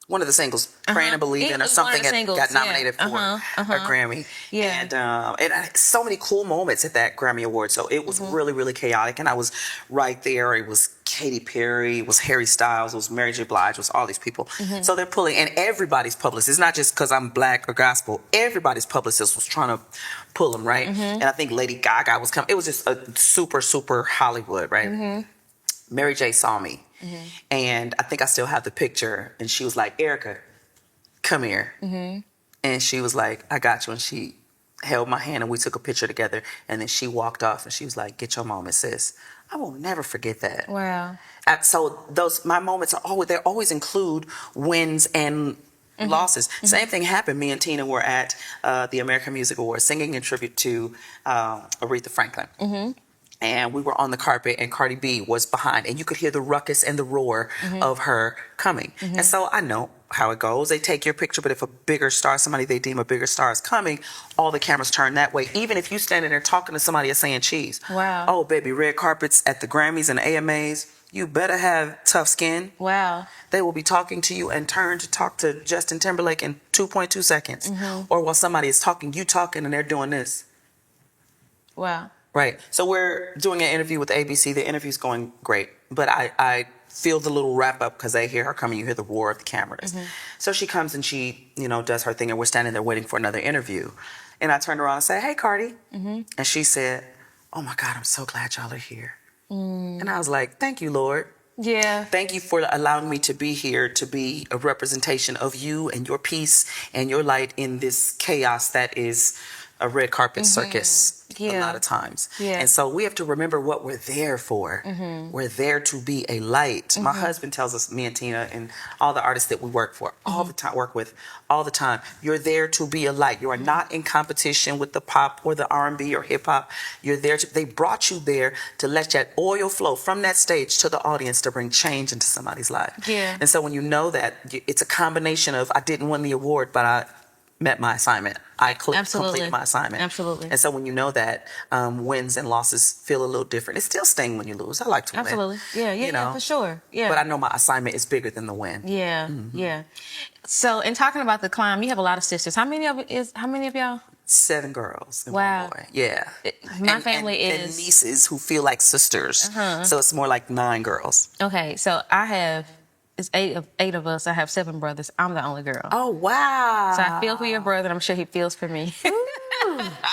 one of the singles, Praying and Believing, or something that got nominated for a Grammy. Yeah. And I had so many cool moments at that Grammy Award. So it was really, really chaotic. And I was right there. It was Katy Perry, it was Harry Styles, it was Mary J. Blige, it was all these people. So they're pulling, and everybody's publicist. It's not just because I'm black or gospel. Everybody's publicist was trying to pull them, right? And I think Lady Gaga was coming. It was just a super, super Hollywood, right? Mary J. saw me. And I think I still have the picture. And she was like, Erica, come here. And she was like, I got you. And she held my hand and we took a picture together. And then she walked off and she was like, get your moment, sis. I will never forget that. Wow. So my moments they always include wins and losses. Same thing happened. Me and Tina were at the American Music Awards singing in tribute to Aretha Franklin. and we were on the carpet, and Cardi B was behind, and you could hear the ruckus and the roar of her coming. And so I know how it goes. They take your picture, but if a bigger star, somebody they deem a bigger star is coming, all the cameras turn that way. Even if you standing there talking to somebody and saying cheese. Wow. Oh, baby, red carpets at the Grammys and the AMAs, you better have tough skin. Wow. They will be talking to you and turn to talk to Justin Timberlake in 2.2 seconds. Or while somebody is talking, you talking, and they're doing this. Wow. Right. So we're doing an interview with ABC. The interview's going great, but I feel the little wrap up because I hear her coming. You hear the roar of the cameras. So she comes and she, does her thing, and we're standing there waiting for another interview. And I turned around and said, "Hey, Cardi." And she said, "Oh my God, I'm so glad y'all are here." And I was like, "Thank you, Lord. Yeah. Thank you for allowing me to be here, to be a representation of you and your peace and your light in this chaos that is a red carpet circus a lot of times." Yeah. And so we have to remember what we're there for. We're there to be a light. My husband tells us, me and Tina and all the artists that we work for all the time, work with all the time, you're there to be a light. You are not in competition with the pop or the R&B or hip hop. You're there they brought you there to let that oil flow from that stage to the audience to bring change into somebody's life. Yeah. And so when you know that, it's a combination of, I didn't win the award, but I met my assignment. I completed my assignment. Absolutely. And so when you know that, wins and losses feel a little different. It still stings when you lose. I like to win. Absolutely. Yeah, for sure. Yeah. But I know my assignment is bigger than the win. Yeah. Yeah. So in talking about the climb, you have a lot of sisters. How many of y'all? 7 girls and Wow. 1 boy. Yeah. My family and is nieces who feel like sisters. So it's more like 9 girls. okay. So it's eight of us. I have 7 brothers. I'm the only girl. Oh, wow. So I feel for your brother. And I'm sure he feels for me.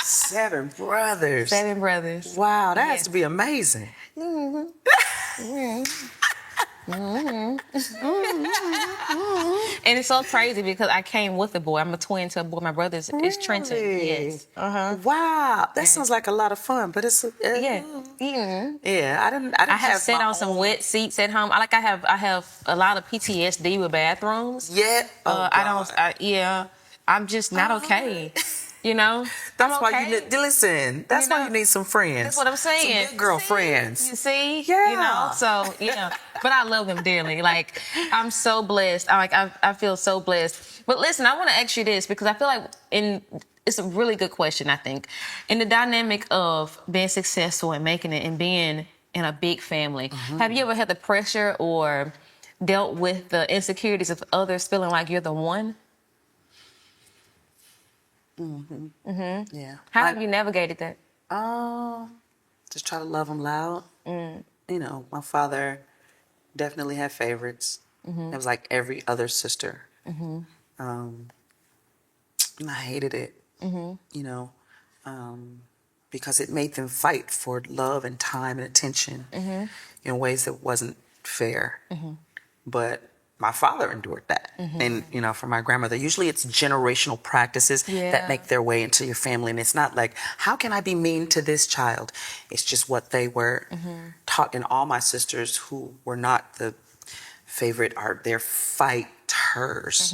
7 brothers. 7 brothers. Wow, that has to be amazing. And it's so crazy because I came with a boy. I'm a twin to a boy. My brother is Trenton. Yes. Wow, that sounds like a lot of fun, but it's Yeah. yeah. I didn't I have have sat my on some own- wet seats at home. I have a lot of PTSD with bathrooms. Yeah. Oh, God. I'm just not okay. That's I'm why okay. you listen. That's why you need some friends. That's what I'm saying. Some good girlfriends. You see? Yeah. So, but I love them dearly. Like, I'm so blessed. I feel so blessed. But listen, I want to ask you this because I feel like it's a really good question, I think. In the dynamic of being successful and making it and being in a big family, have you ever had the pressure or dealt with the insecurities of others feeling like you're the one? Yeah. How have you navigated that? Just try to love them loud. My father definitely had favorites. It was like every other sister. And I hated it. Because it made them fight for love and time and attention in ways that wasn't fair. But my father endured that. And, for my grandmother, usually it's generational practices that make their way into your family. And it's not like, how can I be mean to this child? It's just what they were taught. And all my sisters who were not the favorite are their fighters.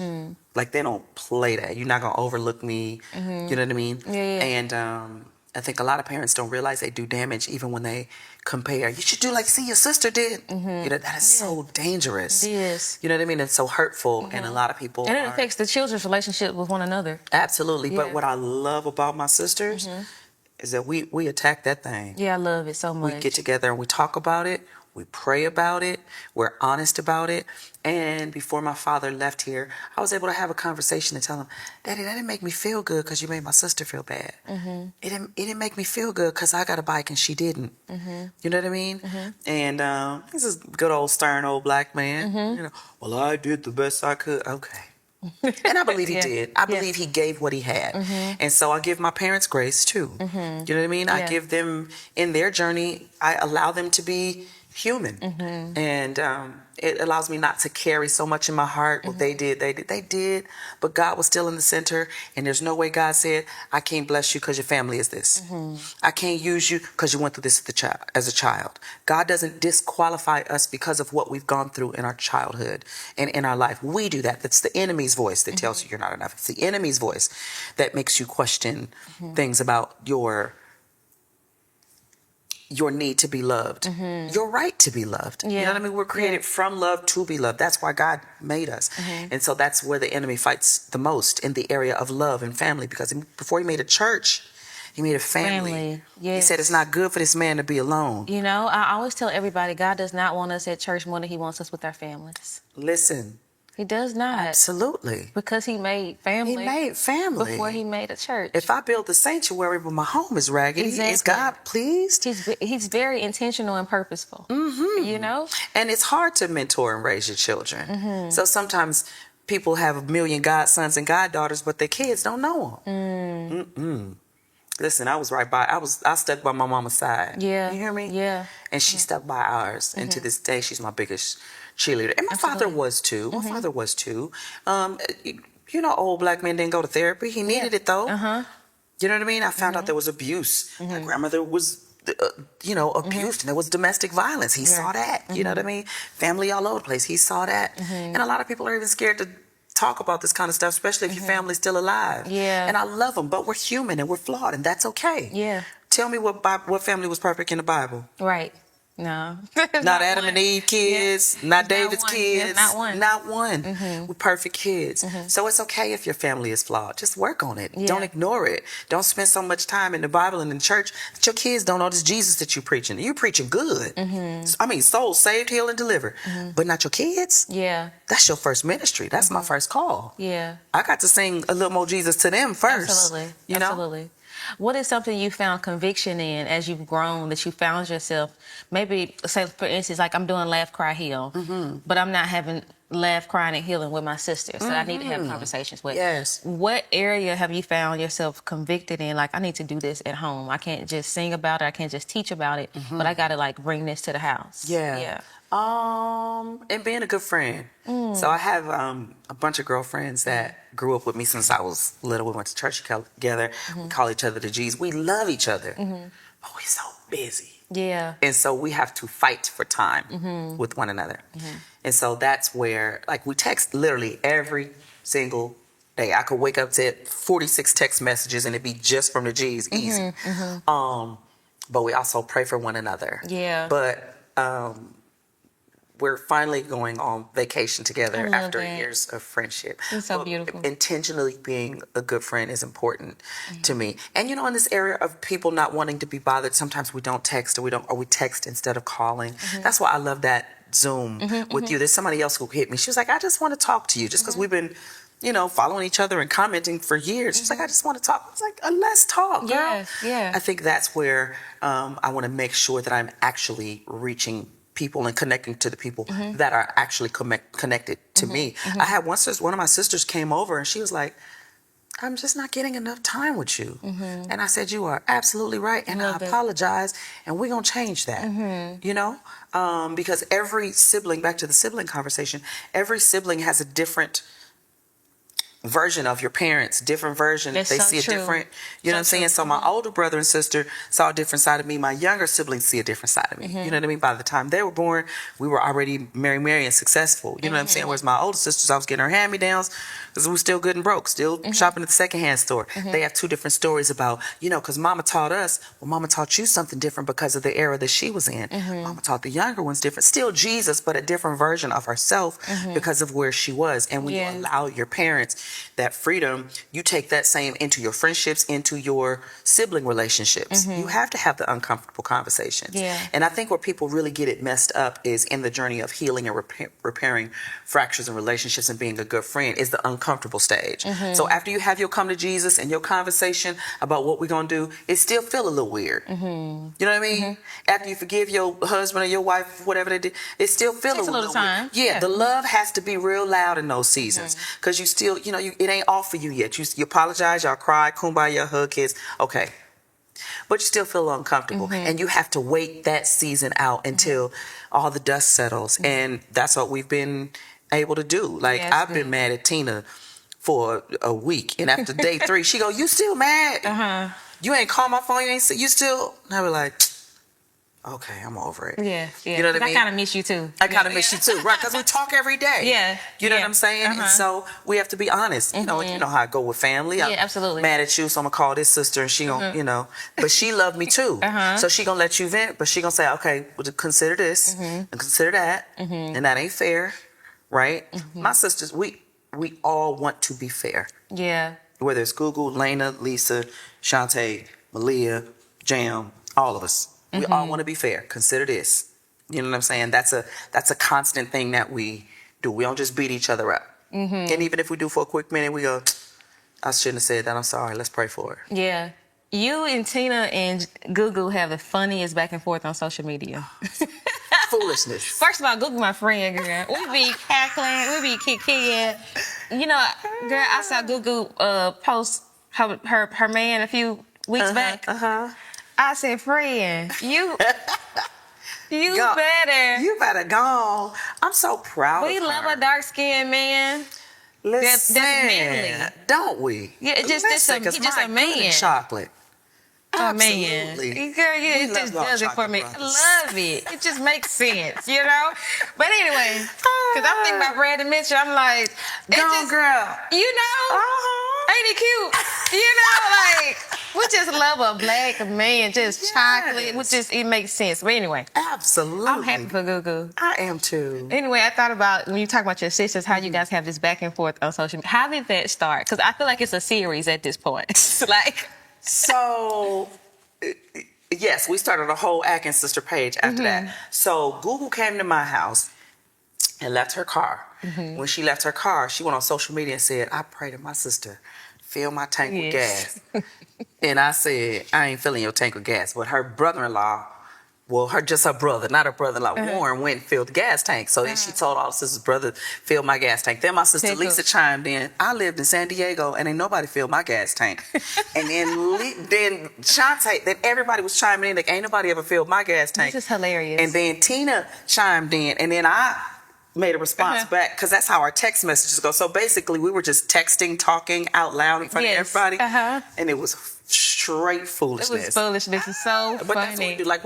Like, they don't play that. You're not going to overlook me. You know what I mean? Yeah. And I think a lot of parents don't realize they do damage even when they compare. You should do like, see, your sister did. That is so dangerous. It is. You know what I mean? It's so hurtful. And a lot of people And it affects the children's relationship with one another. Absolutely. Yeah. But what I love about my sisters is that we attack that thing. Yeah, I love it so much. We get together and we talk about it. We pray about it. We're honest about it. And before my father left here, I was able to have a conversation and tell him, Daddy, that didn't make me feel good because you made my sister feel bad. It didn't make me feel good because I got a bike and she didn't. You know what I mean? And this is good old stern old black man. Well, I did the best I could. Okay. And I believe he did. I believe he gave what he had. And so I give my parents grace too. You know what I mean? I give them, in their journey, I allow them to be human. And it allows me not to carry so much in my heart. Well, they did, but God was still in the center. And there's no way God said, I can't bless you because your family is this. I can't use you because you went through this as a child. God doesn't disqualify us because of what we've gone through in our childhood and in our life. We do that. That's the enemy's voice that tells you you're not enough. It's the enemy's voice that makes you question things about your your need to be loved, your right to be loved. You know Yeah. what I mean? We're created from love to be loved. That's why God made us. And so that's where the enemy fights the most, in the area of love and family, because before he made a church, he made a family. Family, He yes. said it's not good for this man to be alone. You know, I always tell everybody, God does not want us at church more than he wants us with our families. Listen, He does not. absolutely. Because he made family. He made family. Before he made a church. If I build the sanctuary but my home is raggedy, is Exactly. God pleased? He's very intentional and purposeful. You know? And it's hard to mentor and raise your children. So sometimes people have a million godsons and goddaughters, but their kids don't know them. Listen, I stuck by my mama's side. Yeah. You hear me? Yeah. And she stuck by ours. And to this day, she's my biggest cheerleader. And my father was too. My father was too. You know, old black men didn't go to therapy. He needed it though. You know what I mean? I found out there was abuse. My grandmother was, abused, and there was domestic violence. He saw that. You know what I mean? Family all over the place. He saw that. And a lot of people are even scared to talk about this kind of stuff, especially if your family's still alive. Yeah. And I love them, but we're human and we're flawed, and that's okay. Yeah. Tell me what family was perfect in the Bible. Right. No. Not Adam and Eve kids, not David's one. kids. Yeah, not one. Not one. We're perfect kids. So it's okay if your family is flawed. Just work on it. Yeah. Don't ignore it. Don't spend so much time in the Bible and in church that your kids don't know this Jesus that you're preaching. You're preaching good. I mean, souls saved, healed, and delivered. But not your kids. Yeah. That's your first ministry. That's my first call. Yeah. I got to sing a little more Jesus to them first. Absolutely. You know? Absolutely. What is something you found conviction in as you've grown, that you found yourself, maybe, say, for instance, like I'm doing laugh, cry, heal, but I'm not having laugh, crying, and healing with my sisters that I need to have conversations with. Yes. What area have you found yourself convicted in? Like, I need to do this at home. I can't just sing about it. I can't just teach about it, but I got to like bring this to the house. Yeah. Yeah. And being a good friend. So I have a bunch of girlfriends that grew up with me since I was little. We went to church together. We call each other the G's. We love each other, but we're so busy. Yeah. And so we have to fight for time with one another. And so that's where, like, we text literally every single day. I could wake up to 46 text messages and it'd be just from the G's, easy. But we also pray for one another. Yeah. But we're finally going on vacation together after years of friendship. It's so beautiful. Intentionally being a good friend is important to me. And in this area of people not wanting to be bothered, sometimes we don't text, or we text instead of calling. That's why I love that Zoom with you. There's somebody else who hit me. She was like, I just want to talk to you, just because we've been following each other and commenting for years. She's like, I just want to talk. I was like, let's talk, girl. Yes, yeah. I think that's where I want to make sure that I'm actually reaching people and connecting to the people that are actually connected to me. I had one of my sisters came over and she was like, I'm just not getting enough time with you. And I said, you are absolutely right. And I apologize. And we're going to change that, because every sibling, back to the sibling conversation, every sibling has a different version of your parents, different version. That's they so see a true. different, you know what I'm saying? So my older brother and sister saw a different side of me. My younger siblings see a different side of me. You know what I mean? By the time they were born, we were already Mary and successful. You know what I'm saying? Whereas my older sisters, I was getting her hand-me-downs because we were still good and broke, still shopping at the secondhand store. They have two different stories about, because mama taught us, well, mama taught you something different because of the era that she was in. Mama taught the younger ones different. Still Jesus, but a different version of herself because of where she was. And when you allow your parents that freedom, you take that same into your friendships, into your sibling relationships. You have to have the uncomfortable conversations. And I think where people really get it messed up is in the journey of healing and repairing fractures in relationships and being a good friend is the uncomfortable stage. So after you have your come to Jesus and your conversation about what we're going to do, it still feel a little weird. You know what I mean? After you forgive your husband or your wife, whatever they did, it still feel a little time. weird. Yeah, the love has to be real loud in those seasons because you still, it ain't off for you yet. You apologize, y'all cry, kumbaya, hug kids. Okay. But you still feel uncomfortable. And you have to wait that season out until all the dust settles. And that's what we've been able to do. Like, I've been mad at Tina for a week. And after day 3, she go, you still mad? You ain't call my phone, you still? And I was like, okay, I'm over it. Yeah. You know what I mean? I kind of miss you too. I kind of miss you too, right? Because we talk every day. Yeah. You know what I'm saying? And so we have to be honest. You know how I go with family. I'm absolutely. mad at you, so I'm gonna call this sister, and she gonna, but she loved me too. So she gonna let you vent, but she gonna say, okay, well, consider this and consider that, and that ain't fair, right? My sisters, we all want to be fair. Yeah. Whether it's Google, Lena, Lisa, Shantae, Malia, Jam, all of us. We all want to be fair. Consider this. You know what I'm saying? That's a constant thing that we do. We don't just beat each other up. And even if we do for a quick minute, we go, I shouldn't have said that. I'm sorry. Let's pray for her. Yeah. You and Tina and Gugu have the funniest back and forth on social media. Foolishness. First of all, Gugu my friend, girl. We be cackling. We be kicking. You know, girl, I saw Gugu post her man a few weeks back. I said, friend, you better. You better go. I'm so proud We of her. love a dark-skinned man. Listen, that's manly. don't we? Yeah, he's just a man. Chocolate. Oh, man. Absolutely. Girl, yeah, it We just love does it for chocolate me. brothers. I love it. It just makes sense, you know? But anyway, because I'm thinking about Brad and Mitchell, I'm like, Go, girl. You know? Ain't it cute? You know, like, we just love a black man, just chocolate. It makes sense. But anyway. Absolutely. I'm happy for Gugu. I am too. Anyway, I thought about, when you talk about your sisters, how you guys have this back and forth on social media. How did that start? Because I feel like it's a series at this point. Like... So, yes, we started a whole Atkins sister page after that. So, Google came to my house and left her car. When she left her car, she went on social media and said, I pray to my sister, fill my tank with gas. And I said, I ain't filling your tank with gas. But her brother-in-law, her brother, not her brother-in-law, Warren, went and filled the gas tank. So then she told all the sisters, brother, fill my gas tank. Then my sister Lisa chimed in. I lived in San Diego and ain't nobody filled my gas tank. And then Shantae, then everybody was chiming in like, ain't nobody ever filled my gas tank. This is hilarious. And then Tina chimed in, and then I made a response back, because that's how our text messages go. So basically, we were just texting, talking out loud in front of everybody. And it was straight foolishness. It was foolishness. It's so but funny. That's what we do. Like,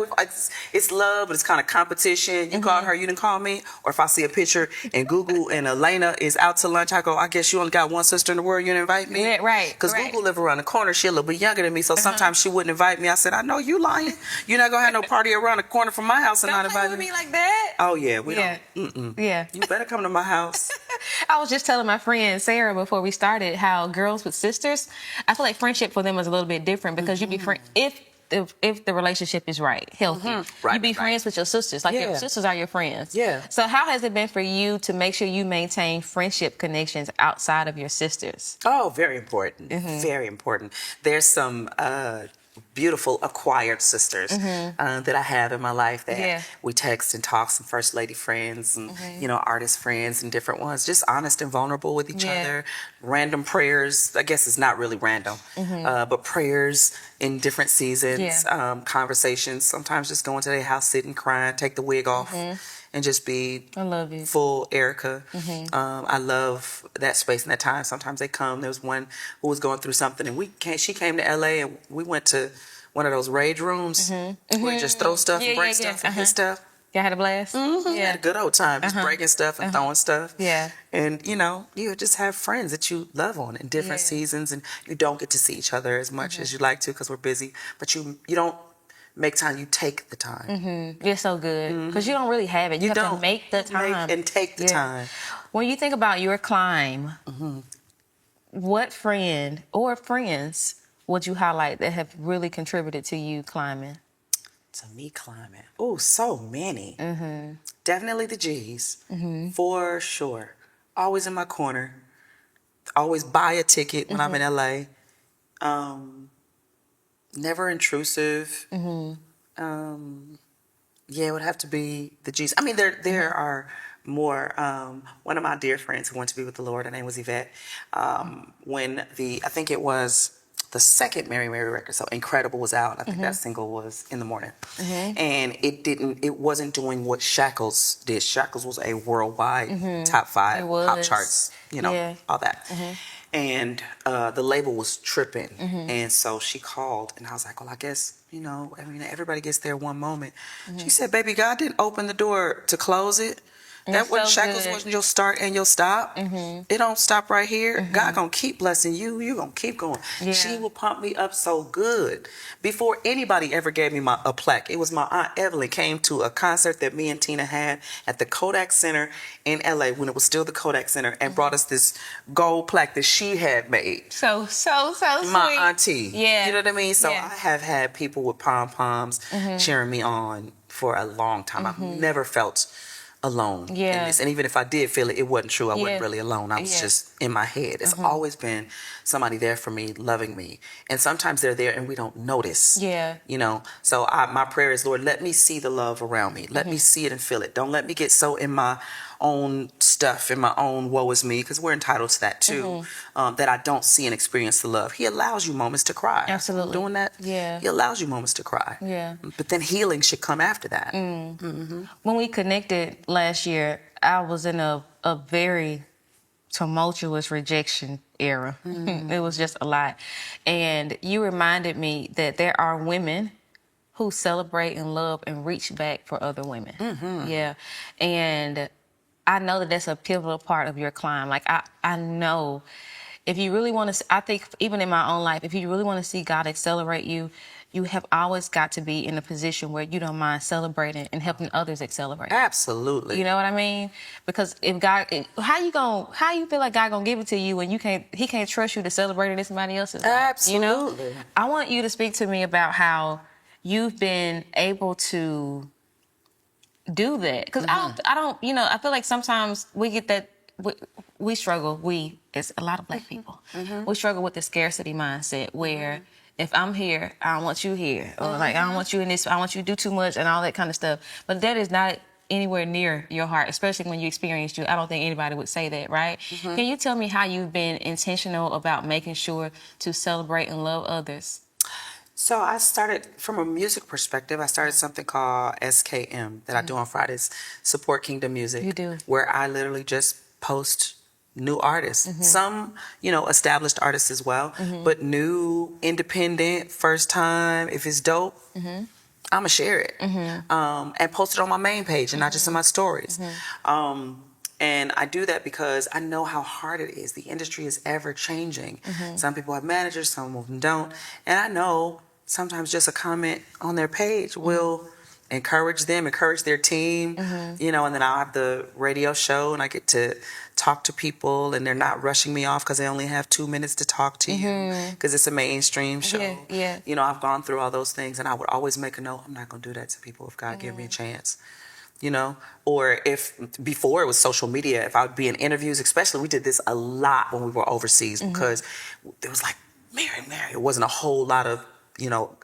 it's love, but it's kind of competition. You called her, you didn't call me. Or if I see a picture and Google and Elena is out to lunch, I go, I guess you only got one sister in the world, you didn't invite me? Yeah, right. Because Google live around the corner. She a little bit younger than me, so sometimes she wouldn't invite me. I said, I know you lying. You're not going to have no party around the corner from my house and not invite with me. me like that. Oh, yeah. We don't. Yeah. You better come to my house. I was just telling my friend Sarah before we started how girls with sisters, I feel like friendship for them is a little bit different, because you be friend if the relationship is right, healthy. You be friends with your sisters. Like your sisters are your friends. Yeah. So how has it been for you to make sure you maintain friendship connections outside of your sisters? Oh, very important. Very important. There's some beautiful acquired sisters that I have in my life that we text and talk, some first lady friends and artist friends and different ones, just honest and vulnerable with each other. Random prayers, I guess it's not really random, but prayers in different seasons, conversations, sometimes just going to their house, sitting, crying, take the wig off and just be full Erica. I love that space and that time. Sometimes they come. There was one who was going through something, and she came to LA, and we went to one of those rage rooms where you just throw stuff and break stuff and hit stuff. Y'all had a blast? We had a good old time, just breaking stuff and throwing stuff. Yeah. And, you just have friends that you love on in different seasons, and you don't get to see each other as much as you like to because we're busy, but you don't make time, you take the time. You're so good, because you don't really have it. You have to make the time. Make and take the time. When you think about your climb, what friend or friends would you highlight that have really contributed to you climbing? To me climbing? Oh, so many. Definitely the G's, for sure. Always in my corner. Always buy a ticket when I'm in LA. Never intrusive. It would have to be the G's. I mean, there are more. One of my dear friends who went to be with the Lord, her name was Yvette. When I think it was the second Mary Mary record, so Incredible, was out. I think that single was In the Morning. And it wasn't doing what Shackles did. Shackles was a worldwide top 5 pop charts, all that. And the label was tripping. And so she called, and I was like, well, I guess, everybody gets there one moment. She said, baby, God didn't open the door to close it. That wasn't shackles wasn't your start and your stop. It don't stop right here. God gonna keep blessing you. You gonna keep going. Yeah. She will pump me up so good. Before anybody ever gave me a plaque, it was my Aunt Evelyn came to a concert that me and Tina had at the Kodak Center in LA when it was still the Kodak Center, and brought us this gold plaque that she had made. So sweet. My auntie. Yeah. You know what I mean? So Yeah. I have had people with pom-poms cheering me on for a long time. I've never felt alone in Yeah. this. And even if I did feel it, it wasn't true. I wasn't Yeah. really alone. I was Yeah. just in my head. It's always been somebody there for me, loving me. And sometimes they're there and we don't notice. Yeah. So my prayer is, Lord, let me see the love around me. Let me see it and feel it. Don't let me get so in my own stuff, in my own woe is me, because we're entitled to that too, that I don't see and experience the love. He allows you moments to cry. Absolutely. Doing that, Yeah. He allows you moments to cry. Yeah. But then healing should come after that. When we connected last year, I was in a very tumultuous rejection era. It was just a lot. And you reminded me that there are women who celebrate and love and reach back for other women. Yeah. And I know that that's a pivotal part of your climb. Like, I know if you really want to, I think even in my own life, if you really want to see God accelerate you, you have always got to be in a position where you don't mind celebrating and helping others accelerate. Absolutely. You know what I mean? Because if God, how you feel like God gonna give it to you when He can't trust you to celebrate it in somebody else's life? Absolutely. I want you to speak to me about how you've been able to do that. Because I don't, I feel like sometimes we get that, we struggle, it's a lot of Black people, we struggle with the scarcity mindset where if I'm here, I don't want you here. Or like, I don't want you in this, I want you to do too much and all that kind of stuff. But that is not anywhere near your heart, especially when you experienced you. I don't think anybody would say that, right? Can you tell me how you've been intentional about making sure to celebrate and love others? So I started, from a music perspective, I started something called SKM that I do on Fridays, Support Kingdom Music. You do. Where I literally just post new artists. Some, established artists as well, but new, independent, first time. If it's dope, I'm going to share it and post it on my main page and not just in my stories. And I do that because I know how hard it is. The industry is ever changing. Some people have managers, some of them don't. And I know sometimes just a comment on their page will encourage them, encourage their team, and then I'll have the radio show and I get to talk to people and they're not rushing me off because they only have 2 minutes to talk to you because it's a mainstream show. Yeah. I've gone through all those things and I would always make a note, I'm not going to do that to people if God give me a chance. Or if before it was social media, if I would be in interviews, especially we did this a lot when we were overseas because there was like Mary. It wasn't a whole lot of,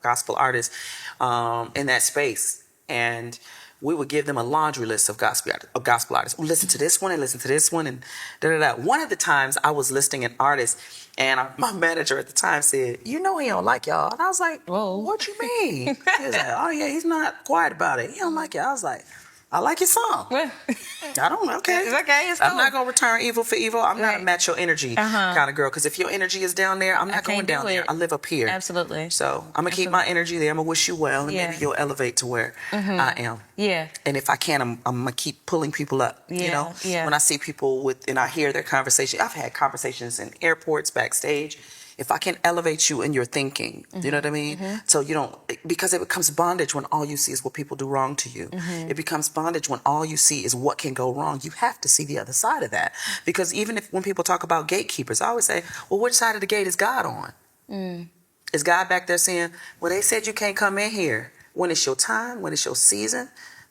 gospel artists in that space. And we would give them a laundry list of gospel artists. Listen to this one and listen to this one and da-da-da. One of the times I was listing an artist and my manager at the time said, he don't like y'all. And I was like, whoa, what you mean? He was like, oh yeah, he's not quiet about it. He don't like y'all. I was like, I like your song. Well, I don't know. Okay. It's okay. It's cool. I'm not going to return evil for evil. I'm not a Right. match your energy kind of girl. Because if your energy is down there, I'm not going can't down do there. it. I live up here. Absolutely. So I'm going to keep my energy there. I'm going to wish you well. And Yeah. maybe you'll elevate to where I am. Yeah. And if I can, I'm going to keep pulling people up. Yeah, yeah. When I see people and I hear their conversation. I've had conversations in airports, backstage. If I can elevate you in your thinking, you know what I mean? So you don't, because it becomes bondage when all you see is what people do wrong to you. It becomes bondage when all you see is what can go wrong. You have to see the other side of that. Because even when people talk about gatekeepers, I always say, well, which side of the gate is God on? Is God back there saying, well, they said you can't come in here. When it's your time, when it's your season,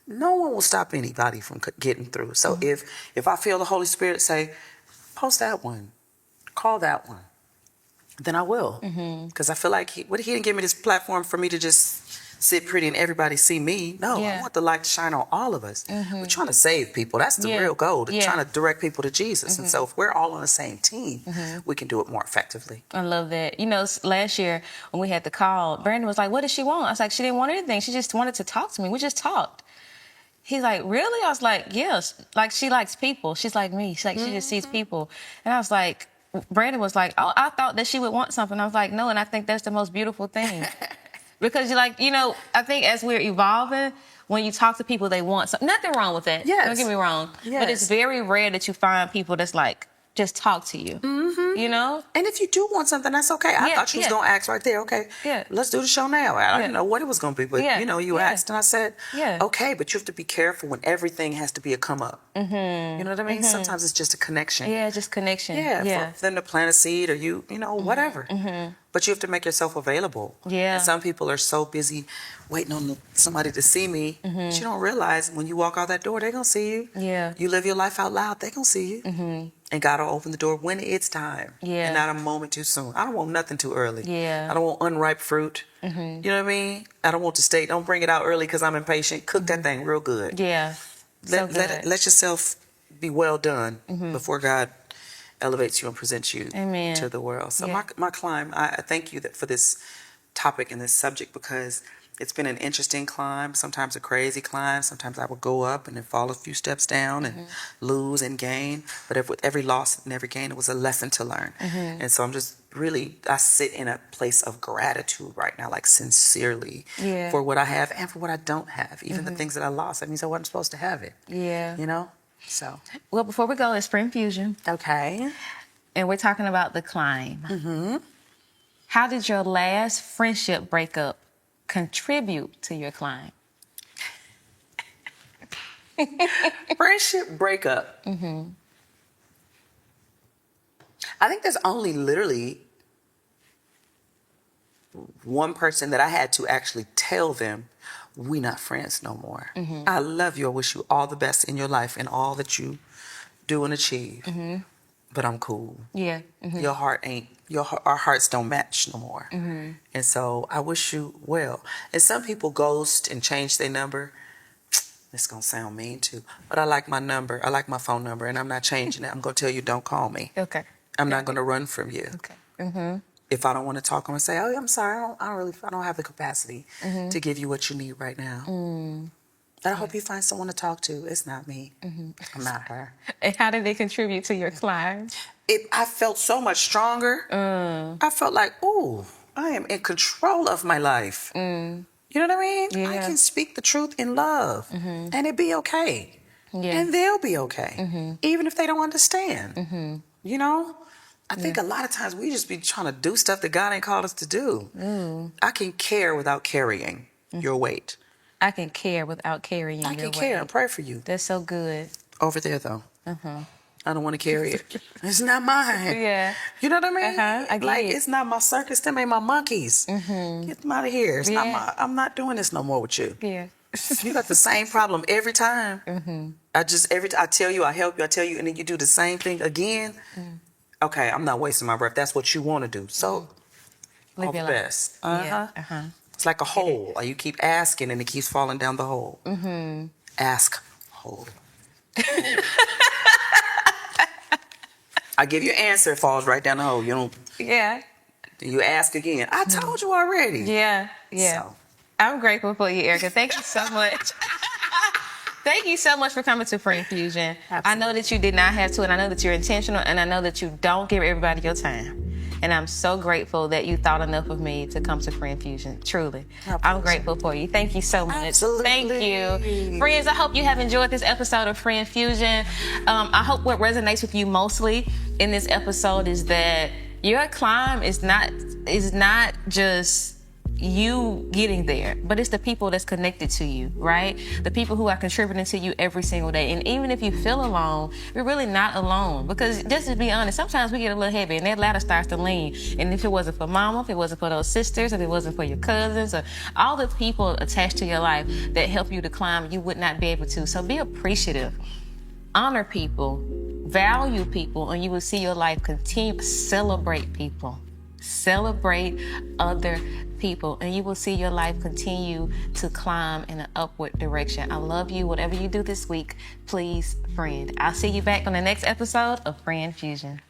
no one will stop anybody from getting through. So if I feel the Holy Spirit say, post that one, call that one, then I will. Because I feel like he didn't give me this platform for me to just sit pretty and everybody see me. No, Yeah. I want the light to shine on all of us. We're trying to save people. That's the real goal, trying to direct people to Jesus. And so if we're all on the same team, we can do it more effectively. I love that. Last year when we had the call, Brandon was like, what did she want? I was like, she didn't want anything. She just wanted to talk to me. We just talked. He's like, really? I was like, yes. Like, she likes people. She's like me. She's like, she just sees people. And I was like, Brandon was like, oh, I thought that she would want something. I was like, no, and I think that's the most beautiful thing. Because you're like, I think as we're evolving, when you talk to people, they want something. Nothing wrong with that. Yes. Don't get me wrong. Yes. But it's very rare that you find people that's like, just talk to you. Mm-hmm. And if you do want something, that's okay. I thought you was going to ask right there. Okay, let's do the show now. I didn't know what it was going to be, but you asked and I said, okay, but you have to be careful when everything has to be a come up. Mm-hmm. You know what I mean? Mm-hmm. Sometimes it's just a connection. Yeah, just connection. Yeah. For them to plant a seed or whatever. Mm-hmm. But you have to make yourself available. Yeah. And some people are so busy waiting on somebody to see me. Mm-hmm. But you don't realize when you walk out that door, they're going to see you. Yeah. You live your life out loud, they're going to see you. Mm-hmm. And God will open the door when it's time. Yeah. And not a moment too soon. I don't want nothing too early. Yeah. I don't want unripe fruit. Mm-hmm. You know what I mean? I don't want to stay. Don't bring it out early because I'm impatient. Cook that thing real good. Yeah. Let yourself be well done before God elevates you and presents you to the world. So my climb, I thank you for this topic and this subject because it's been an interesting climb, sometimes a crazy climb. Sometimes I would go up and then fall a few steps down and lose and gain. But with every loss and every gain, it was a lesson to learn. And so I'm just really, I sit in a place of gratitude right now, like sincerely for what I have and for what I don't have. Even the things that I lost, that means I wasn't supposed to have it. Yeah. So. Well, before we go, it's Spring Fusion. Okay. And we're talking about the climb. Mm-hmm. How did your last friendship breakup contribute to your climb? Friendship breakup. Mm-hmm. I think there's only literally one person that I had to actually tell them, we not friends no more. Mm-hmm. I love you. I wish you all the best in your life and all that you do and achieve. Mm-hmm. But I'm cool. Yeah. Mm-hmm. Your heart ain't, our hearts don't match no more. Mm-hmm. And so I wish you well. And some people ghost and change their number. It's going to sound mean too. But I like my number. I like my phone number and I'm not changing it. I'm going to tell you, don't call me. Okay. I'm not going to run from you. Okay. Mm-hmm. If I don't want to talk, I'm going to say, oh, I'm sorry. I don't have the capacity to give you what you need right now. Mm. I hope you find someone to talk to. It's not me. Mm-hmm. I'm not her. And how did they contribute to your climb? I felt so much stronger. I felt like, ooh, I am in control of my life. Mm. You know what I mean? Yeah. I can speak the truth in love. Mm-hmm. And it be okay. Yeah. And they'll be okay. Even if they don't understand. You know? I think a lot of times we just be trying to do stuff that God ain't called us to do. I can care without carrying your weight. I can care without carrying your weight. I can care and pray for you. That's so good. Over there, though. I don't want to carry it. It's not mine. Yeah. You know what I mean? I get it. It's not my circus. Them ain't my monkeys. Get them out of here. It's not I'm not doing this no more with you. Yeah. You got the same problem every time. I tell you, I help you, I tell you, and then you do the same thing again. Okay, I'm not wasting my breath. That's what you want to do. So, all the best. It's like a hole. You keep asking and it keeps falling down the hole. Ask hole. I give you an answer, it falls right down the hole. You don't. Yeah. You ask again. I told you already. Yeah. So. I'm grateful for you, Erica. Thank you so much. Thank you so much for coming to Free Infusion. Absolutely. I know that you did not have to, and I know that you're intentional, and I know that you don't give everybody your time. And I'm so grateful that you thought enough of me to come to Free Infusion. Truly. I'm grateful for you. Thank you so much. Absolutely. Thank you. Friends, I hope you have enjoyed this episode of Free Infusion. I hope what resonates with you mostly in this episode is that your climb is not just you getting there, but it's the people that's connected to you, right? The people who are contributing to you every single day. And even if you feel alone, you're really not alone, because just to be honest, sometimes we get a little heavy and that ladder starts to lean. And if it wasn't for mama, if it wasn't for those sisters, if it wasn't for your cousins, or all the people attached to your life that help you to climb, you would not be able to. So be appreciative, honor people, value people, and you will see your life continue. Celebrate people, celebrate other people, and you will see your life continue to climb in an upward direction. I love you. Whatever you do this week, please, friend. I'll see you back on the next episode of Free Infusion.